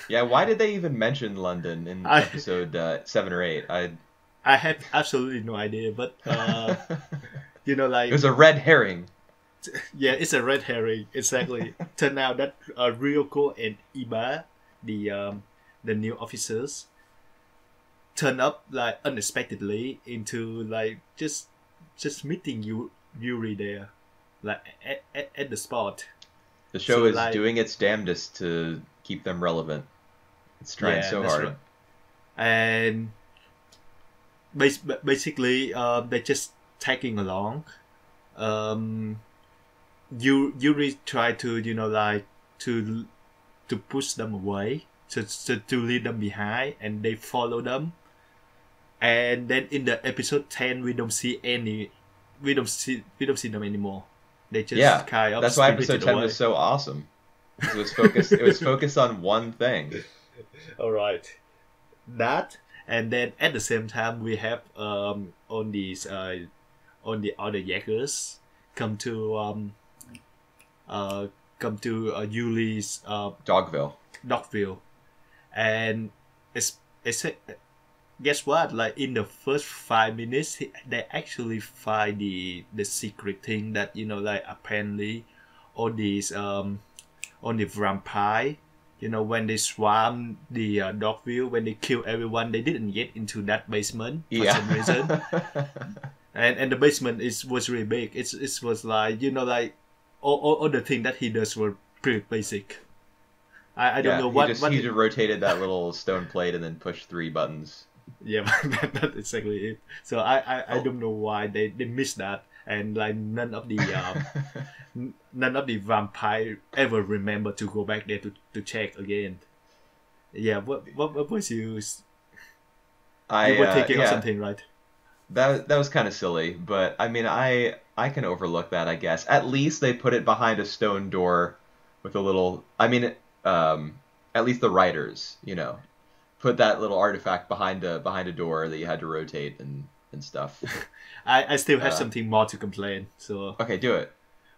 Yeah, why did they even mention London in I episode 7 or 8? I have absolutely no idea, but It like was a red herring. yeah, it's a red herring. Exactly. Turned out that Ryoko and Iba, the new officers, turn up like unexpectedly into like just meeting Yuri there, like at the spot. The show So is like doing its damnedest to keep them relevant. It's trying yeah, so that's hard. right. And basically, they're just tagging along. Um, Yuri try to like to push them away, to leave them behind, and they follow them. And then in the episode 10, we don't see them anymore. They Yeah, just kind of that's why episode spirited 10 away. was so awesome. It was focused. It was focused on one thing. All right, that, and then at the same time we have on these on the other Jaegers come to Yuli's Dogville. Dogville, and it's guess what? Like in the first 5 minutes, they actually find the secret thing that like apparently all these on the vampire. When they swarm the Dogville, when they kill everyone, they didn't get into that basement for some reason. And the basement was really big. It was like like all the thing that he does were pretty basic. I don't know what he just rotated that little stone plate and then pushed 3 buttons. Yeah, that's exactly it. So I don't know why they missed that, and like none of the vampire ever remember to go back there to check again. Yeah, what was you were thinking of something, right? That was kind of silly, but I mean I can overlook that, I guess. At least they put it behind a stone door with a little. I mean, at least the writers, put that little artifact behind a door that you had to rotate and stuff. I still have something more to complain. So okay, do it.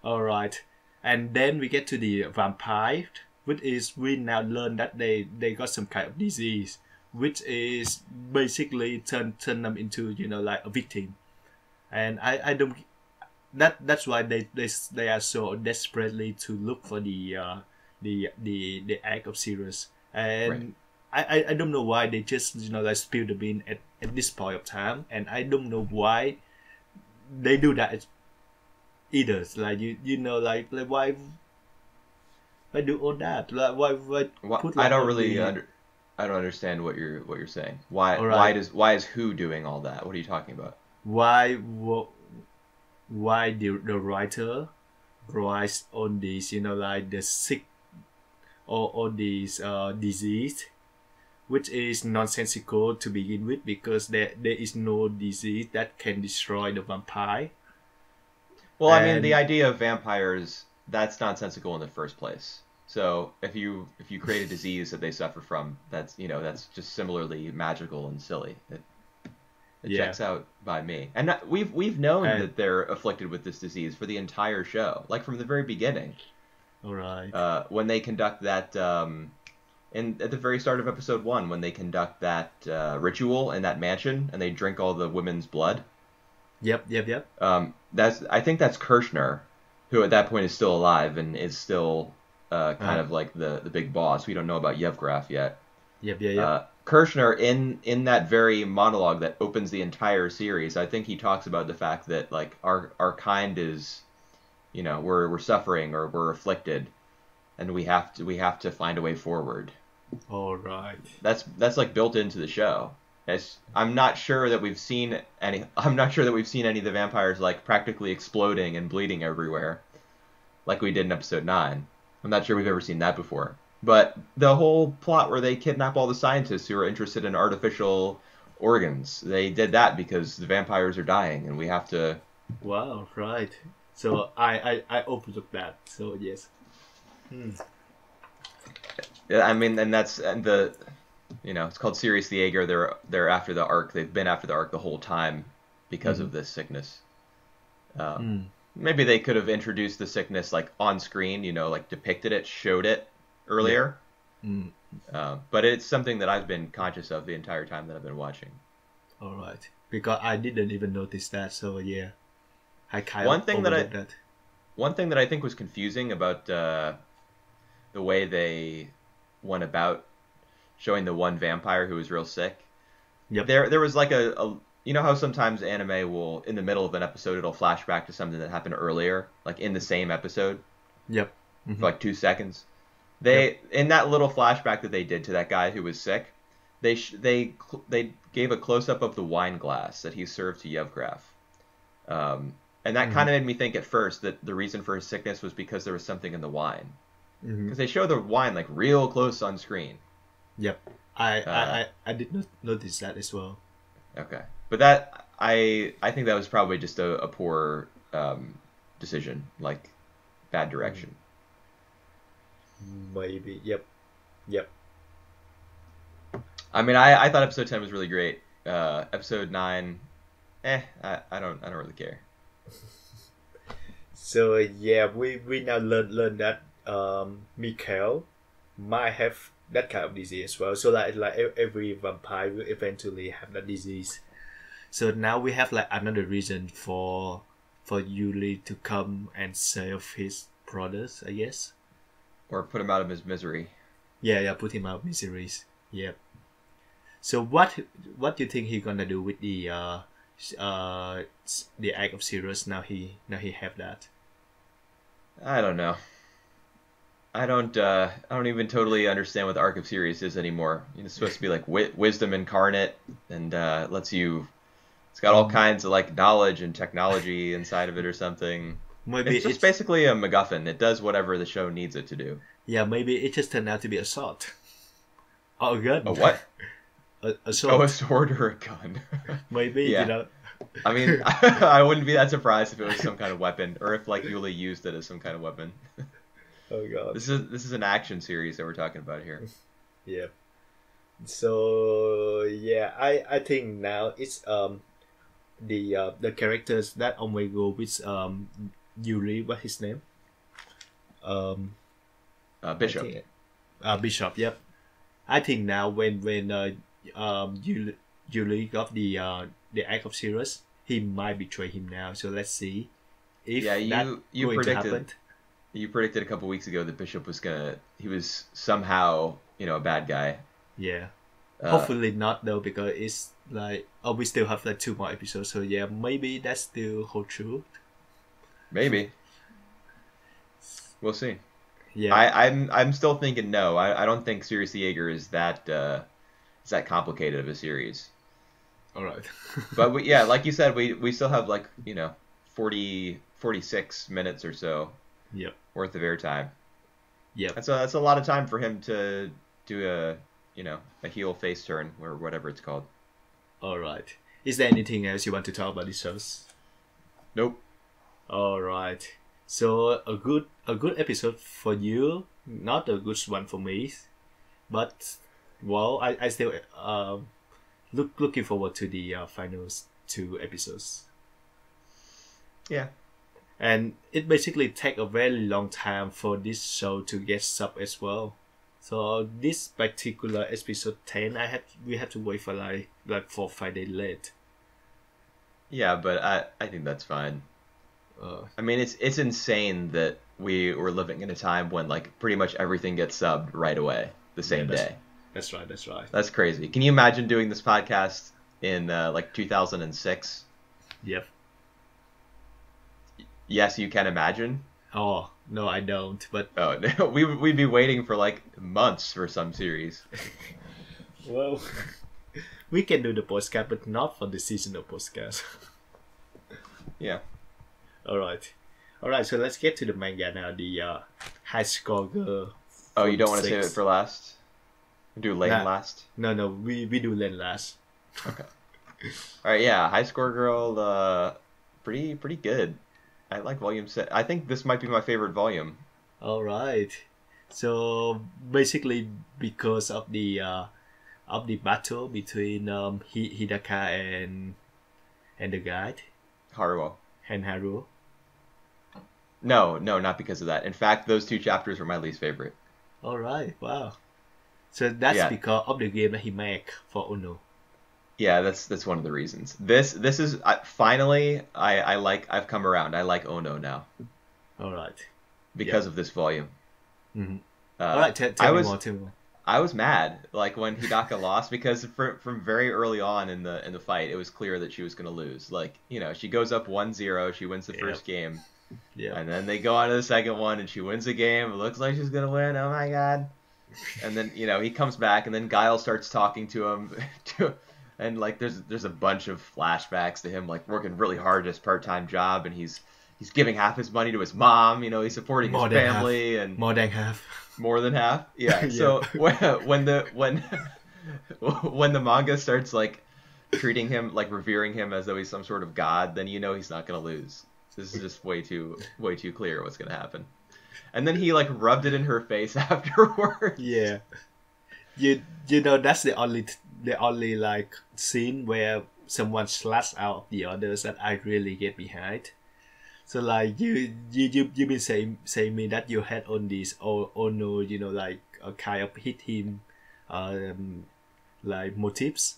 All right, and then we get to the vampire, which is we now learn that they got some kind of disease, which is basically turn them into like a victim, and I don't. That's why they are so desperately to look for the act of Sirius, and. Right. I don't know why they just like spill the bean at this point of time, and I don't know why they do that either. Like like why do all that? Like why put like I don't really I don't understand what you're saying. Why right. why is who doing all that? What are you talking about? Why the writer writes on these like the sick or these disease, which is nonsensical to begin with, because there is no disease that can destroy the vampire. Well, I mean, the idea of vampires, that's nonsensical in the first place. So if you create a disease that they suffer from, that's that's just similarly magical and silly. It checks out by me. And we've known that they're afflicted with this disease for the entire show, like from the very beginning. All right. When they conduct that at the very start of episode 1, when they conduct that ritual in that mansion and they drink all the women's blood. Yep. I think that's Kirshner, who at that point is still alive and is still kind of like the big boss. We don't know about Yevgraf yet. Yep. Kirshner, in that very monologue that opens the entire series, I think he talks about the fact that like our kind is, we're suffering or we're afflicted, and we have to find a way forward. All right. That's like built into the show. I'm not sure that we've seen any of the vampires like practically exploding and bleeding everywhere, like we did in episode 9. I'm not sure we've ever seen that before. But the whole plot where they kidnap all the scientists who are interested in artificial organs, they did that because the vampires are dying, and we have to. Wow. Right. So I overlooked that. So yes. Yeah, I mean, and it's called Siriusly Jaeger. They're after the Ark. They've been after the Ark the whole time because of this sickness. Maybe they could have introduced the sickness like on screen, like depicted it, showed it earlier. Mm. But it's something that I've been conscious of the entire time that I've been watching. All right, because I didn't even notice that. So yeah, I kind One of thing overlooked that. One thing that I think was confusing about the way they went about showing the one vampire who was real sick. Yep. There was like a you know how sometimes anime will, in the middle of an episode, it'll flash back to something that happened earlier, like in the same episode, Yep. for like 2 seconds. They in that little flashback that they did to that guy who was sick, they gave a close up of the wine glass that he served to Yevgraf. And that kind of made me think at first that the reason for his sickness was because there was something in the wine. Because they show the wine like real close on screen. Yep. I did not notice that as well. Okay, but that I think that was probably just a poor decision, like bad direction. Maybe. Yep. Yep. I mean, I thought episode 10 was really great. Episode 9, I don't really care. So yeah, we now learn that Mikhail might have that kind of disease as well. So like every vampire will eventually have that disease. So now we have like another reason for Yuli to come and save his brothers, I guess. Or put him out of his misery. Yeah, put him out of miseries. Yep. So what do you think he's gonna do with the Act of Sirius now he have that? I don't know. I don't even totally understand what the Arc of Sirius is anymore. It's supposed to be like wisdom incarnate, and lets you. It's got all kinds of like knowledge and technology inside of it or something. Maybe it's just basically a MacGuffin. It does whatever the show needs it to do. Yeah, maybe it just turned out to be a sword. Oh, a gun. A what? a sword. Oh, a sword or a gun. Maybe, yeah. I mean, I wouldn't be that surprised if it was some kind of weapon, or if like Yuli used it as some kind of weapon. Oh god. This is an action series that we're talking about here. Yeah. So yeah, I think now it's the characters that only go with Yuri, what's his name? Bishop. Bishop. Yep. I think now when Yuri got the Act of Sirius, he might betray him now. So let's see if you predicted. You predicted a couple weeks ago that Bishop he was somehow, a bad guy. Yeah. Hopefully not though, because it's like, we still have like 2 more episodes. So yeah, maybe that still hold true. Maybe. We'll see. Yeah. I'm still thinking no. I don't think Sirius the Jaeger is that complicated of a series. All right. But like you said, we still have like 46 minutes or so. Yep. Worth of airtime. Yep. That's a lot of time for him to do a heel face turn or whatever it's called. All right. Is there anything else you want to talk about these shows? Nope. All right. So a good episode for you, not a good one for me, but well, I still looking forward to the final 2 episodes. Yeah. And it basically take a very long time for this show to get sub as well. So this particular episode 10, we had to wait for like 4 or 5 days late. Yeah, but I think that's fine. I mean, it's insane that we were living in a time when like pretty much everything gets subbed right away the same day. That's right. That's crazy. Can you imagine doing this podcast in like 2006? Yep. Yes, you can imagine. Oh no, I don't. But no, we'd be waiting for like months for some series. Well, we can do the podcast, but not for the seasonal podcast. Yeah. All right. So let's get to the manga now. The High Score Girl. Oh, you don't want to save it for last? Do Lane last? No. We do Lane last. Okay. All right. Yeah, High Score Girl. Pretty good. I like volume 6. I think this might be my favorite volume. All right. So basically, because of the battle between Hidaka and the guide Haruo. And Haruo. No, not because of that. In fact, those 2 chapters were my least favorite. All right. Wow. So that's Yeah. because of the game that he make for Ono. Yeah, that's one of the reasons. This is finally I've come around. I like Ono now All right. because of this volume. Mm-hmm. Uh, All right. Tell I me was more. Tell me more. I was mad like when Hidaka lost because from very early on in the fight it was clear that she was going to lose. Like, you know, she goes up 1-0, she wins the first game. Yeah. And then they go on to the second one and she wins the game. It looks like she's going to win. Oh my god. And then, you know, he comes back and then Guile starts talking to him and like there's a bunch of flashbacks to him like working really hard at his part-time job, and he's giving half his money to his mom, you know, he's supporting his family half. and more than half. More than half? Yeah. Yeah. So when the manga starts like treating him like revering him as though he's some sort of god, then you know he's not going to lose. This is just way too clear what's going to happen. And then he like rubbed it in her face afterwards. Yeah. You know that's the only like scene where someone slashed out the others that I really get behind. So like you been saying me that you had on this no, you know, like a kind of hit him like motives,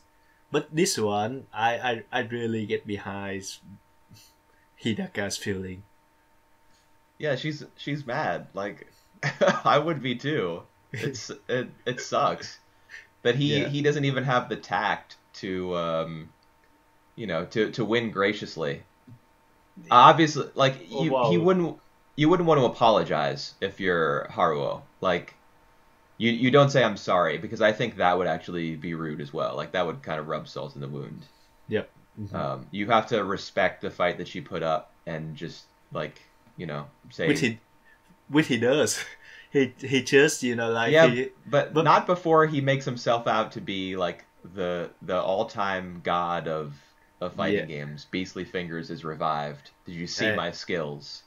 but this one I really get behind Hidaka's feeling. Yeah, she's mad. Like I would be too. It sucks that he doesn't even have the tact to you know, to win graciously. Obviously, like you wouldn't want to apologize if you're Haruo. Like you don't say I'm sorry, because I think that would actually be rude as well. Like that would kind of rub salt in the wound. Yep. Mm-hmm. You have to respect the fight that she put up and just like, you know, say which he does. He just, you know, like but not before he makes himself out to be like the all-time god of fighting games. Beastly Fingers is revived. Did you see my skills?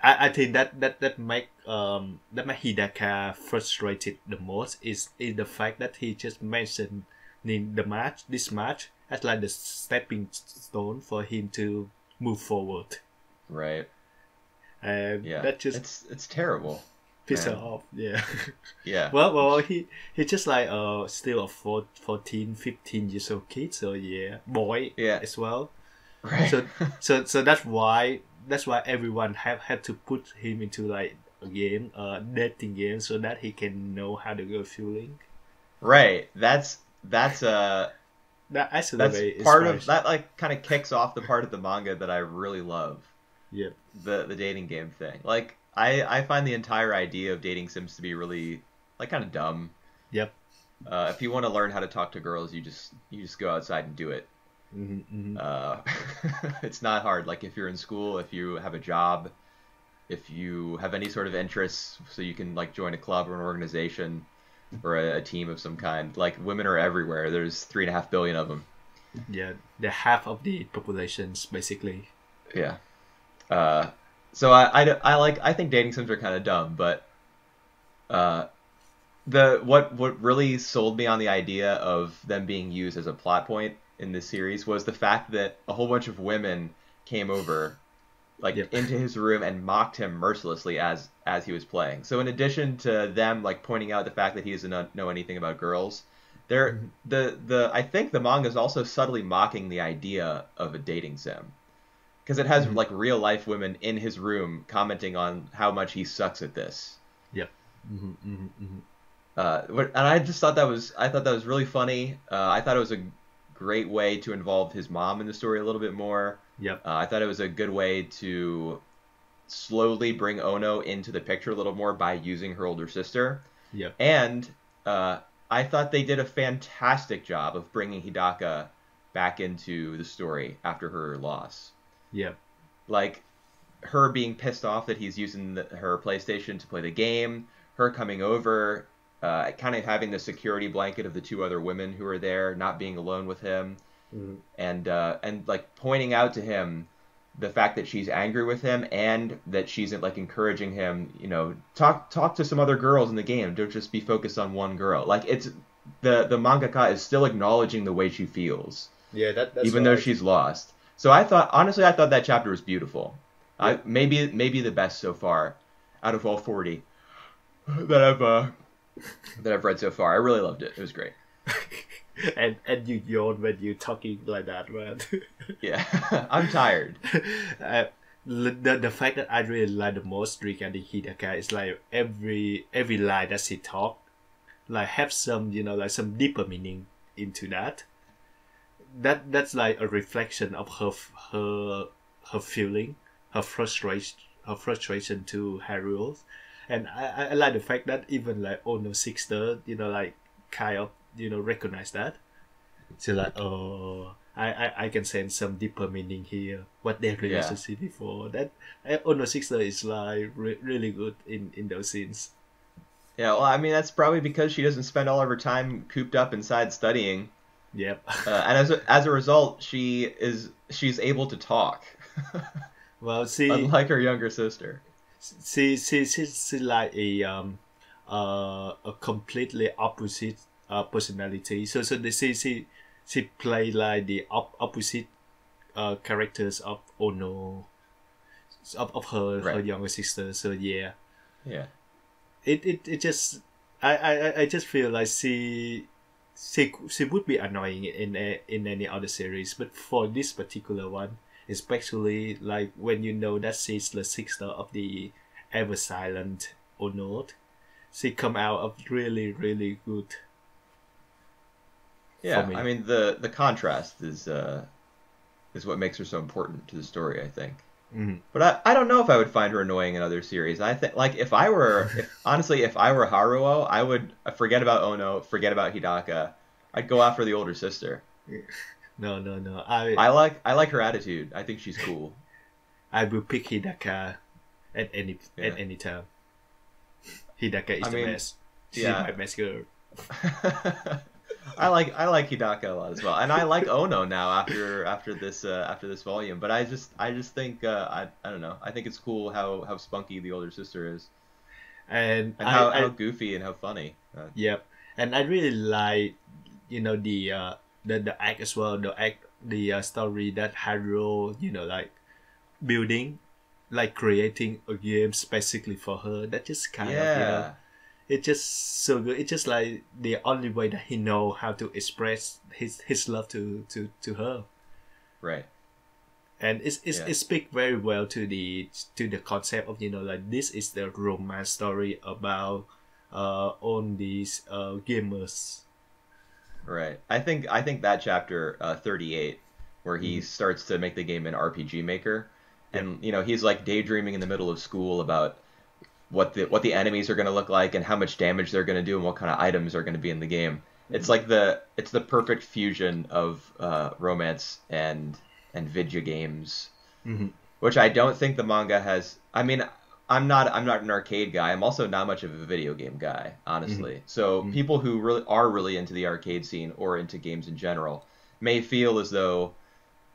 I think that make Hidaka frustrated the most is the fact that he just mentioned in this match as like the stepping stone for him to move forward. Right. And that just it's terrible. Piss her off. Yeah. Yeah. Well, he just like still a 14, 15 years old kid, so boy as well. Right. So that's why everyone had to put him into like a game, dating game, so that he can know how the girl feeling. Right. That's part of that, like kind of kicks off the part of the manga that I really love. Yep. The dating game thing. Like I find the entire idea of dating sims to be really like kind of dumb. Yep. If you want to learn how to talk to girls, you just go outside and do it. Mm-hmm, mm-hmm. It's not hard. Like if you're in school, if you have a job, if you have any sort of interests, so you can like join a club or an organization or a team of some kind. Like women are everywhere. There's 3.5 billion of them. Yeah, they're half of the populations basically. Yeah. So I think dating sims are kind of dumb, but what really sold me on the idea of them being used as a plot point in this series was the fact that a whole bunch of women came over into his room and mocked him mercilessly as he was playing. So in addition to them like pointing out the fact that he doesn't know anything about girls, I think the manga is also subtly mocking the idea of a dating sim. Because it has like real life women in his room commenting on how much he sucks at this. Yep. Mm-hmm, mm-hmm, mm-hmm. And I just thought that was really funny. I thought it was a great way to involve his mom in the story a little bit more. Yep. I thought it was a good way to slowly bring Ono into the picture a little more by using her older sister. Yep. And I thought they did a fantastic job of bringing Hidaka back into the story after her loss. Yeah. Like, her being pissed off that he's using her PlayStation to play the game, her coming over, kind of having the security blanket of the two other women who are there, not being alone with him, and like pointing out to him the fact that she's angry with him and that she's like encouraging him, you know, talk to some other girls in the game. Don't just be focused on one girl. Like it's the mangaka is still acknowledging the way she feels. Yeah, that's even though she's lost. So I thought that chapter was beautiful. Maybe the best so far out of all 40 that I've that I've read so far. I really loved it. It was great. And you yawn when you're talking like that, man. Yeah, I'm tired. uh, the fact that I really like the most regarding Hidaka is like every line that she talk, like have some like some deeper meaning into that. That's like a reflection of her feeling, her frustration to Haruo, and I like the fact that even like Ono's sister, like kind of recognize that. So like, oh, I can sense some deeper meaning here. What their relationship before that. Ono's sister is like really good in those scenes. Yeah, well, I mean that's probably because she doesn't spend all of her time cooped up inside studying. Yep. And as a result, she's able to talk. Well, see, unlike her younger sister. She's like a completely opposite personality. So she play like the opposite characters of Ono, of her younger sister. So yeah. It just I just feel like she would be annoying in any other series, but for this particular one, especially like when you know that she's the sister of the ever silent Ono, she come out of really good. Yeah, I mean the contrast is what makes her so important to the story, I think. Mm-hmm. But I don't know if I would find her annoying in other series. I think like if I were Haruo, I would forget about Ono, forget about Hidaka. I'd go after the older sister. No. I like her attitude. I think she's cool. I will pick Hidaka at any time. Hidaka is the best. She's my best girl. I like Hidaka a lot as well, and I like Ono now after this volume. But I just think I don't know. I think it's cool how spunky the older sister is, and how goofy and how funny. Yep, and I really like the act as well. The story that Haruo like building, like creating a game specifically for her. That just kind of it's just so good. It's just like the only way that he know how to express his love to her. Right. And it speaks very well to the concept of like this is the romance story about all these gamers. Right. I think that chapter 38 where he starts to make the game an RPG maker, and he's like daydreaming in the middle of school about what the enemies are going to look like and how much damage they're going to do and what kind of items are going to be in the game. It's like it's the perfect fusion of romance and video games, which I don't think the manga has. I mean, I'm not an arcade guy. I'm also not much of a video game guy, honestly. So people who really into the arcade scene or into games in general may feel as though,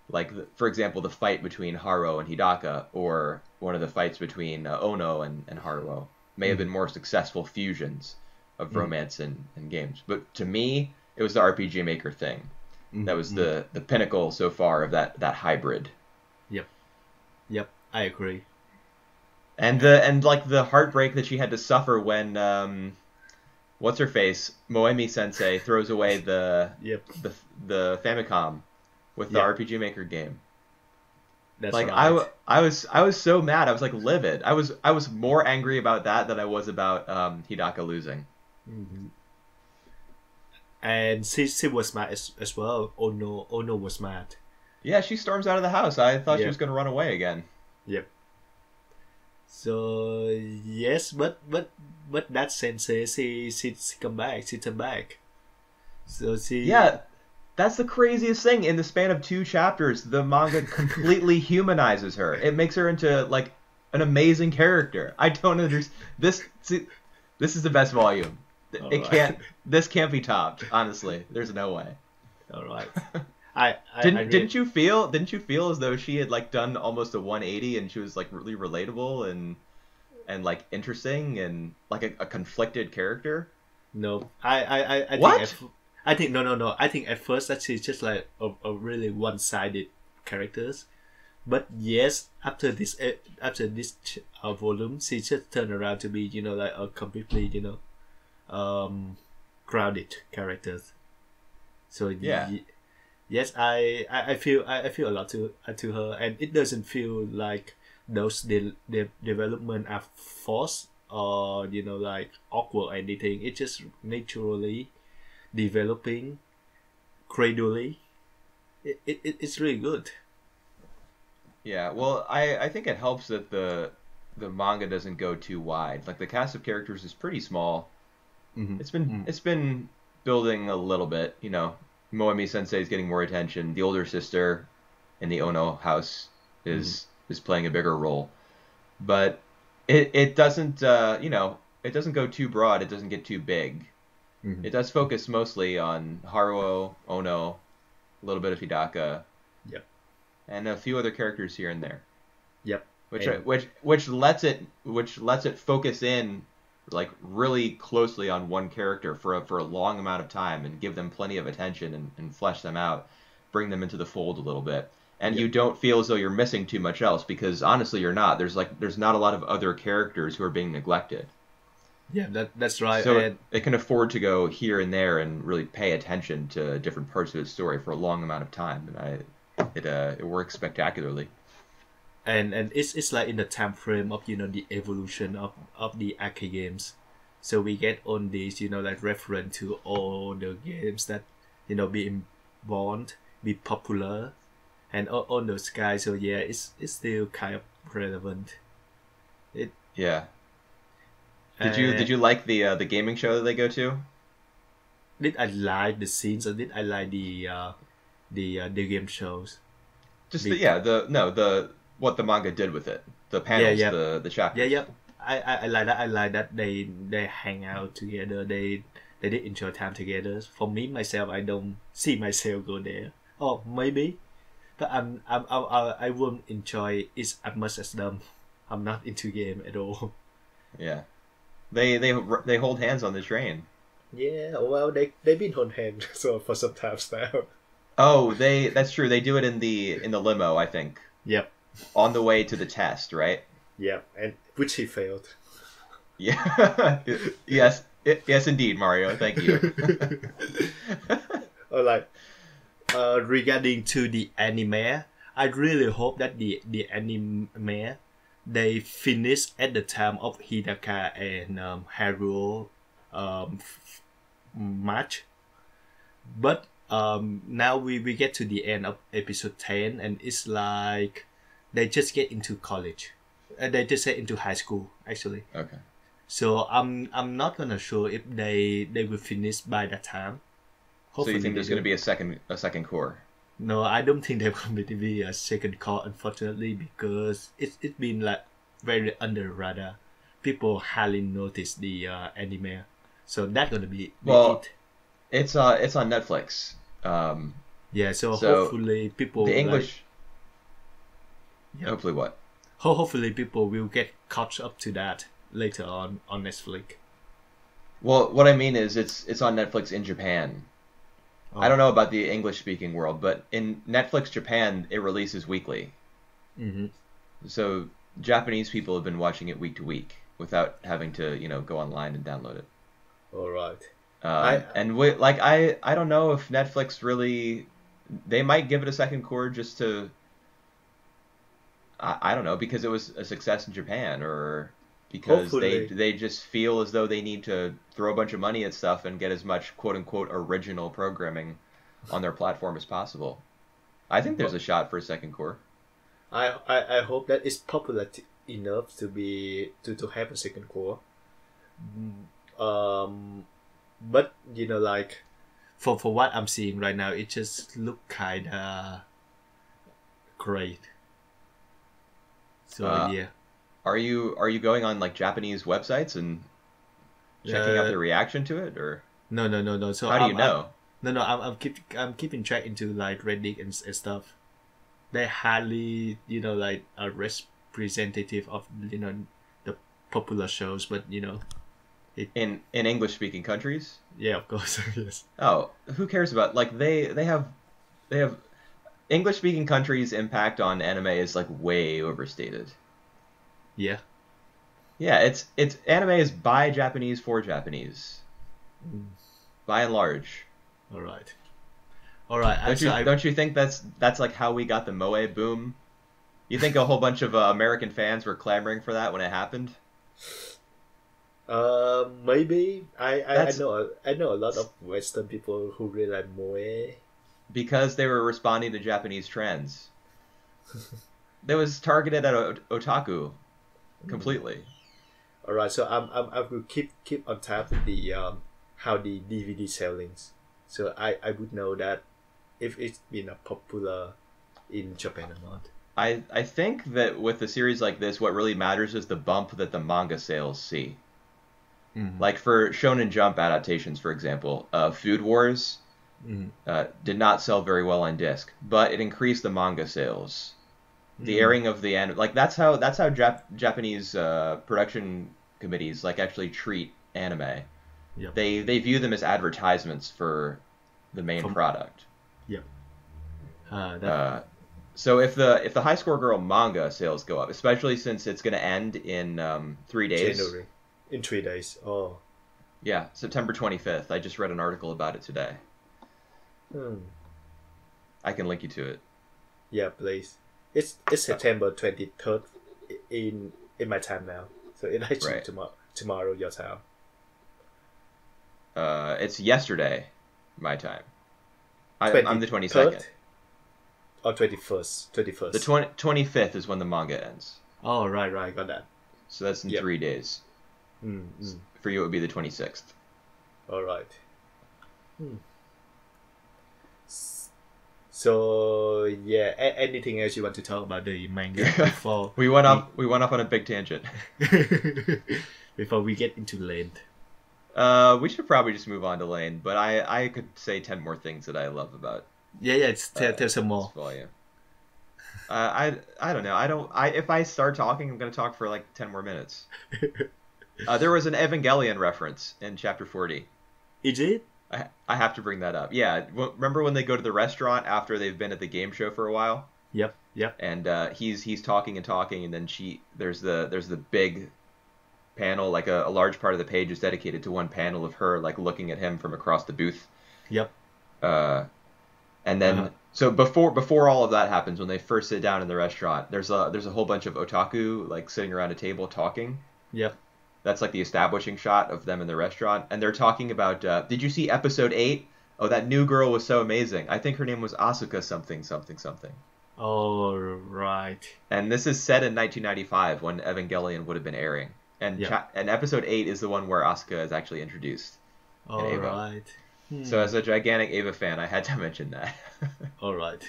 like, for example, the fight between Haruo and Hidaka, or one of the fights between Ono and Haruo, may have been more successful fusions of romance and games. But to me, it was the RPG Maker thing. That was the pinnacle so far of that hybrid. Yep, I agree. And like the heartbreak that she had to suffer when what's her face, Moemi Sensei, throws away the Famicom with the RPG Maker game. That's like right. I was so mad. I was like livid. I was more angry about that than I was about Hidaka losing. And she was mad as well. Ono was mad. Yeah, she storms out of the house. I thought she was going to run away again. Yep. So yes, but that sensei, she come back. She turned back. So she That's the craziest thing. In the span of 2 chapters, the manga completely humanizes her. It makes her into like an amazing character. I don't understand this. This is the best volume. This can't be topped. Honestly, there's no way. All right. Didn't you feel as though she had like done almost a 180 and she was like really relatable and like interesting and like a conflicted character? No, I what? Think I think no. I think at first that she's just like a really one-sided characters, but yes, after this volume, she just turned around to be like a completely grounded characters. So Yeah. yes, I feel a lot to her, and it doesn't feel like those development are forced or like awkward or anything. It's just naturally developing gradually. It's really good. Yeah, well, I think it helps that the manga doesn't go too wide. Like the cast of characters is pretty small. Mm-hmm. It's been building a little bit, you know. Moemi Sensei is getting more attention. The older sister in the Ono house is playing a bigger role. But it doesn't it doesn't go too broad, it doesn't get too big. Mm-hmm. It does focus mostly on Haruo, Ono, a little bit of Hidaka, Yep. and a few other characters here and there. Yep. Which And- which lets it focus in like really closely on one character for a long amount of time and give them plenty of attention and flesh them out, bring them into the fold a little bit. And Yeah. you don't feel as though you're missing too much else, because honestly you're not. There's not a lot of other characters who are being neglected. Yeah, that's right. So And it can afford to go here and there and really pay attention to different parts of its story for a long amount of time. And it works spectacularly. and it's like in the time frame of the evolution of the arcade games, so we get on these like reference to all the games that being born, be popular, and all those guys. So yeah, it's still kind of relevant. It Yeah. Did you like the gaming show that they go to? did I like the scenes, or did I like the game shows? Just The- the what the manga did with it, the panels, yeah. the chapters. Yeah, yeah. I like that. I like that they hang out together. They did enjoy time together. For me myself, I don't see myself go there. Oh, maybe, but I won't enjoy it as much as them. I'm not into game at all. Yeah. They hold hands on the train. Yeah, well, they've been on hand so for some times now. Oh, that's true. They do it in the limo, I think, Yep, on the way to the test, right? yep, and which he failed. Yeah. Yes, indeed, Mario. Thank you. Or like, regarding to the anime, I really hope that the anime they finish at the time of Hidaka and Haruo match, but now we get to the end of episode 10, and it's like they just get into college, they just get into high school actually. Okay. So I'm not gonna sure if they will finish by that time. So you think there's they going to do. be a second core? No, I don't think there's going to be a second call, unfortunately, because it's been like very under radar. People hardly notice the anime, so that's gonna be Well, it. It's on Netflix. Yeah, so so hopefully people The English. Yeah. Hopefully, what? hopefully people will get caught up to that later on Netflix. Well, what I mean is it's on Netflix in Japan. Oh. I don't know about the English speaking world, but in Netflix Japan it releases weekly. Mm-hmm. So Japanese people have been watching it week to week without having to, go online and download it. All right. I don't know if Netflix really, they might give it a second core just to, I don't know, because it was a success in Japan, or because Hopefully. they just feel as though they need to throw a bunch of money at stuff and get as much quote unquote original programming on their platform as possible. I think there's a shot for a second core. I hope that it's popular enough to be to have a second core. But like for what I'm seeing right now, it just look kinda great. So yeah. Are you going on like Japanese websites and checking out Uh, their reaction to it, or No. So how do you know? I'm keeping track into like Reddit and stuff. They hardly like a representative of the popular shows, but In English speaking countries? yeah, of course. Yes. Oh, who cares about, like, they have English speaking countries' impact on anime is like way overstated. Yeah. Yeah, it's anime is by Japanese for Japanese. by and large. All right. All right. Don't you think that's like how we got the Moe boom? You think a whole bunch of American fans were clamoring for that when it happened? Maybe I know a lot of Western people who really like moe because they were responding to Japanese trends. That was targeted at otaku completely. All right, so I will keep on top of the how the DVD sellings. So I would know that if it's been popular in Japan or not. I think that with a series like this, what really matters is the bump that the manga sales see. Like for Shonen Jump adaptations, for example, Food Wars did not sell very well on disc, but it increased the manga sales. The airing of the anime, like that's how Japanese production committees like actually treat anime. Yep. They view them as advertisements for the main product. Yep. So if the High Score Girl manga sales go up, especially since it's going to end in 3 days. January. In 3 days. Oh. Yeah, September 25th. I just read an article about it today. I can link you to it. Yeah, please. It's September 23rd in my time now. So it's actually tomorrow your time. It's yesterday my time. I'm the 22nd. Or 21st? 21st. The 25th is when the manga ends. Oh, right, got that. So that's in 3 days. For you, it would be the 26th. All right. So yeah, anything else you want to talk about the manga before we went off on a big tangent before we get into Lane? We should probably just move on to Lane, but I could say 10 more things that I love about. Yeah, tell some more. Volume. I don't know. If I start talking, I'm going to talk for like 10 more minutes. There was an Evangelion reference in chapter 40. Is it? I have to bring that up. Yeah, remember when they go to the restaurant after they've been at the game show for a while? Yep. And he's talking, and then there's the big panel, like a large part of the page is dedicated to one panel of her like looking at him from across the booth. Yep. And then so before all of that happens, when they first sit down in the restaurant, there's a whole bunch of otaku like sitting around a table talking. Yep. That's like the establishing shot of them in the restaurant, and they're talking about. Did you see episode 8? Oh, that new girl was so amazing. I think her name was Asuka something. Oh, right. And this is set in 1995 when Evangelion would have been airing, and episode 8 is the one where Asuka is actually introduced. All right. So as a gigantic Eva fan, I had to mention that. All right.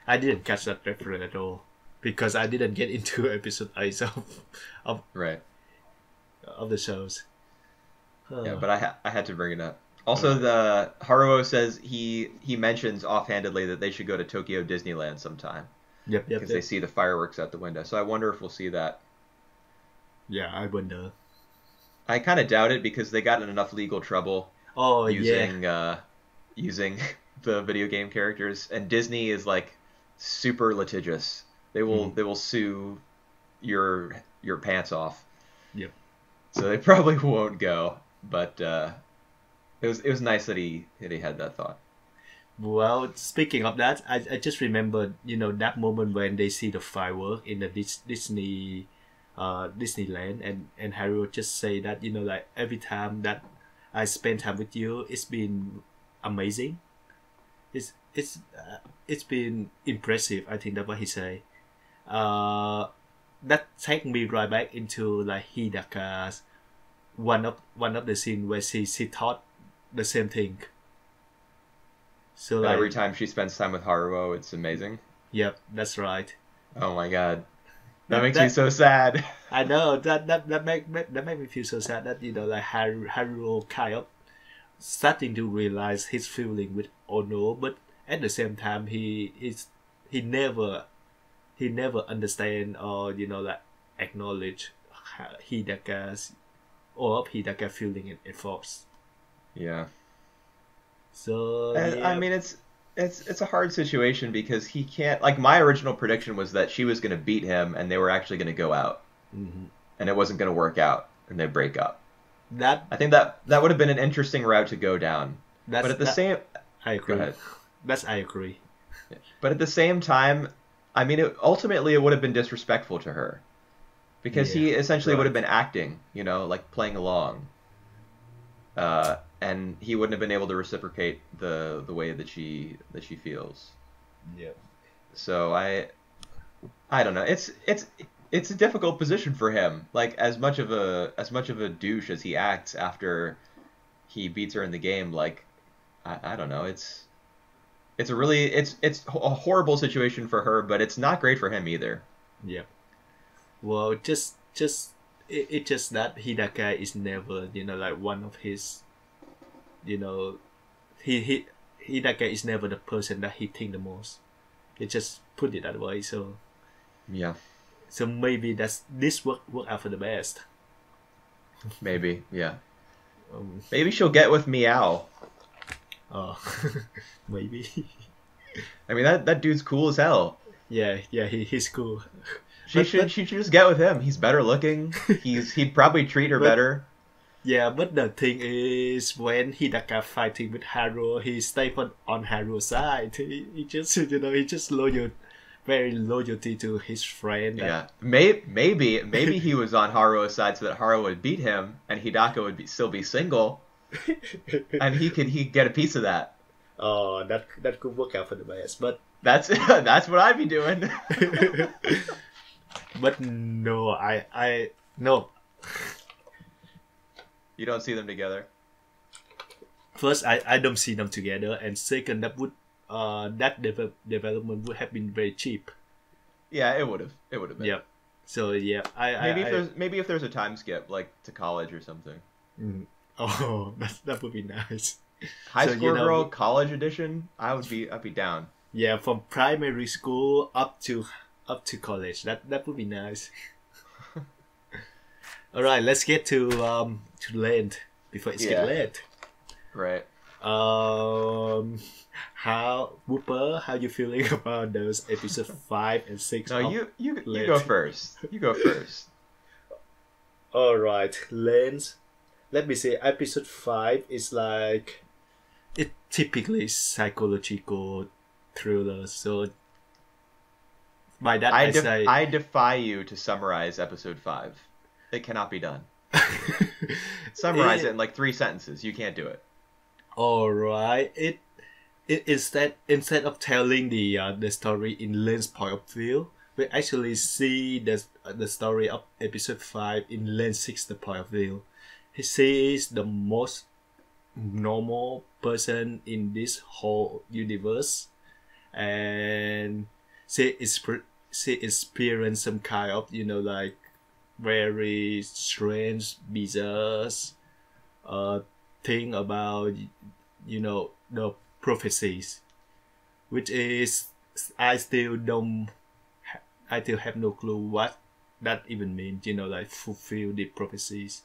I didn't catch that reference at all because I didn't get into episode 8 of the shows. Yeah, but I had to bring it up. Also, the Haruo says he mentions offhandedly that they should go to Tokyo Disneyland sometime. Yep. Because they see the fireworks out the window. So I wonder if we'll see that. Yeah, I wonder. I kind of doubt it because they got in enough legal trouble using the video game characters, and Disney is like super litigious. They will sue your pants off. Yep. So they probably won't go, but it was nice that he had that thought. Well, speaking of that, I just remember that moment when they see the firework in the Disney. Disneyland and Haru just say that like every time that I spend time with you, it's been amazing. It's been impressive. I think that's what he say. That take me right back into like Hidaka's one of the scene where she thought the same thing. So like, every time she spends time with Haruo, it's amazing. Yep, that's right. Oh my god. That makes me so sad. I know that make me feel so sad that like Haruo kind of starting to realize his feeling with Ono, but at the same time he never understand or like acknowledge Hidaka's all of Hidaka feeling and efforts. Yeah. So I mean it's a hard situation because he can't, like, my original prediction was that she was going to beat him and they were actually going to go out. Mm-hmm. And it wasn't going to work out and they break up. that I think that would have been an interesting route to go down. that's But at the that, same, I go agree. ahead. I agree. But at the same time, I mean, ultimately it would have been disrespectful to her because he Yeah, essentially would have right. been acting, like playing along, and he wouldn't have been able to reciprocate the way that she feels. Yeah. So I don't know. It's a difficult position for him. Like as much of a douche as he acts after he beats her in the game, like I don't know. It's a horrible situation for her, but it's not great for him either. Yeah. Well, just it just that Hidaka is never, like one of his, you know, he Hidaka is never the person that he think the most. He just put it that way. Yeah, So maybe this work out for the best. maybe. Yeah, Um, maybe she'll get with Meow. oh, maybe. I mean that dude's cool as hell. Yeah, he's cool. She But should but she should just get with him. He's better looking. He'd probably treat her but better. yeah, but the thing is, when Hidaka fighting with Haru, he stayed on Haru's side. He just, he just very loyalty to his friend. Yeah, maybe he was on Haruo's side so that Haru would beat him and Hidaka would still be single, and he'd get a piece of that. Oh, that could work out for the best, but That's what I'd be doing. but no, I no. You don't see them together. First, I don't see them together, and second, development would have been very cheap. Yeah, it would have. It would have been. Yep. So yeah, Maybe if there's a time skip like to college or something. mm, oh, that would be nice. High So, School Girl College Edition. I'd be down. yeah, from primary school up to college. That would be nice. All right, let's get to late before it's Yeah. get late. Right. How you feeling about those episode 5 and 6? No, of you Late? go first. You go first. All right, Lens. Let me say, episode 5 is like it typically psychological thriller. So by that I say, I defy you to summarize episode 5. It cannot be done. Summarize it in like 3 sentences. You can't do it. all right. It instead of telling the story in Len's point of view, we actually see the story of episode 5 in Len's 6 point of view. He sees the most normal person in this whole universe, and she experienced some kind of like very strange, bizarre thing about the prophecies, which is I still don't I still have no clue what that even means. Like fulfill the prophecies.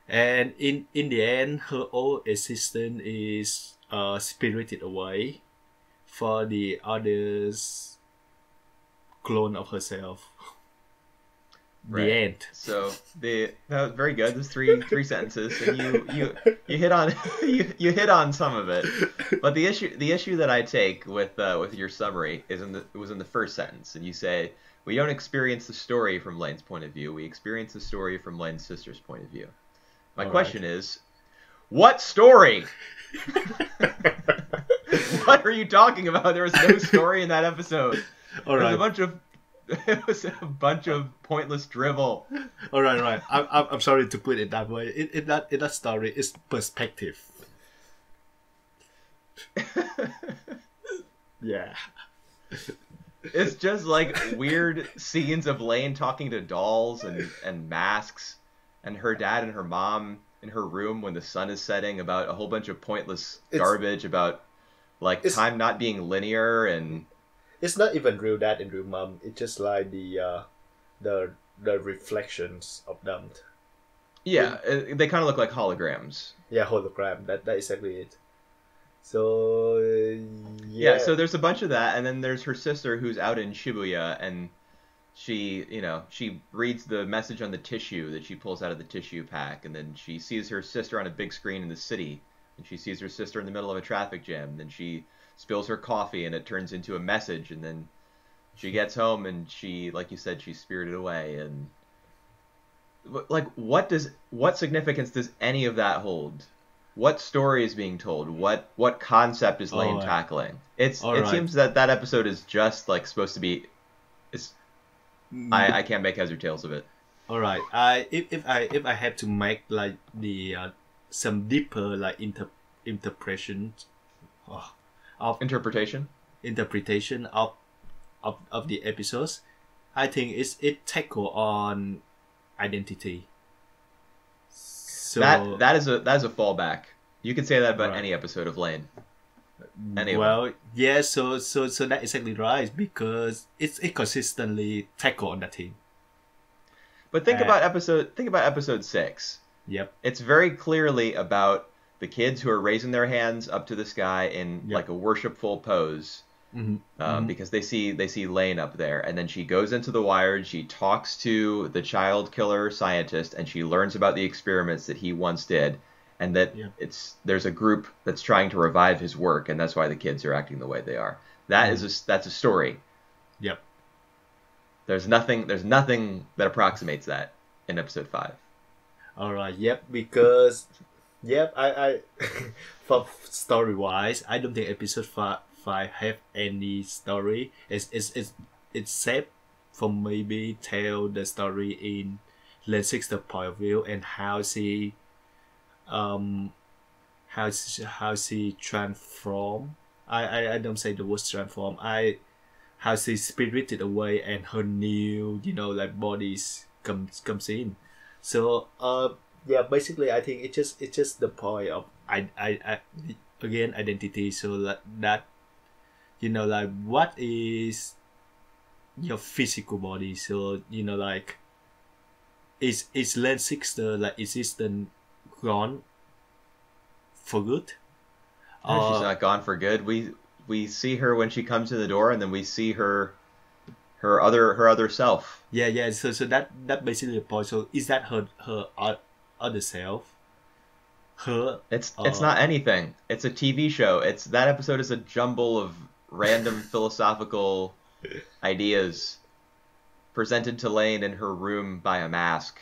And in the end, her old assistant is spirited away for the others clone of herself. Right. The end. So that was very good. There's three sentences, and you hit on you hit on some of it. But the issue that I take with your summary was in the first sentence, and you say we don't experience the story from Lane's point of view. We experience the story from Lane's sister's point of view. My All question is, what story? What are you talking about? There was no story in that episode. All right. It was a bunch of pointless drivel. All right. I'm sorry to put it that way. In that story, it's perspective. Yeah. It's just like weird scenes of Lane talking to dolls and masks, and her dad and her mom in her room when the sun is setting about a whole bunch of pointless garbage about like time not being linear, and it's not even real dad and real mom. It's just like the reflections of them. Yeah, they kind of look like holograms. Yeah, hologram. That is exactly it. So yeah. So there's a bunch of that, and then there's her sister who's out in Shibuya, and she reads the message on the tissue that she pulls out of the tissue pack, and then she sees her sister on a big screen in the city, and she sees her sister in the middle of a traffic jam, and then she spills her coffee and it turns into a message, and then she gets home and she, like you said, she's spirited away. And like, what significance does any of that hold? What story is being told? What concept is Lane tackling? It seems that episode is just like supposed to be. I can't make heads or tails of it. All right. If I have to make like the some deeper like interpretation of interpretation of the episodes, I think it tackle on identity. So that is a fallback. You could say that about any episode of Lane. Anyway. Well, yeah, so that's exactly right, because it consistently tackle on that thing. But think about episode 6. Yep. It's very clearly about the kids who are raising their hands up to the sky in like a worshipful pose, because they see Lane up there, and then she goes into the wire and she talks to the child killer scientist, and she learns about the experiments that he once did. And that there's a group that's trying to revive his work, and that's why the kids are acting the way they are. That's a story. Yep. There's nothing that approximates that in episode 5. All right. Yep. Because I for story wise, I don't think episode 5 have any story. It's set for maybe tell the story in Lane Sixter's point of view, and how she transform. I don't say the word transform. How she spirited away and her new like bodies comes in. So basically I think it's just the point of again identity. So that like what is your physical body. So like is Lane Sixter like existent gone for good? No, she's not gone for good. We see her when she comes in the door, and then we see her other self. Yeah. So that basically the point. So is that her other self? It's not anything. It's a TV show. That episode is a jumble of random philosophical ideas presented to Lane in her room by a mask,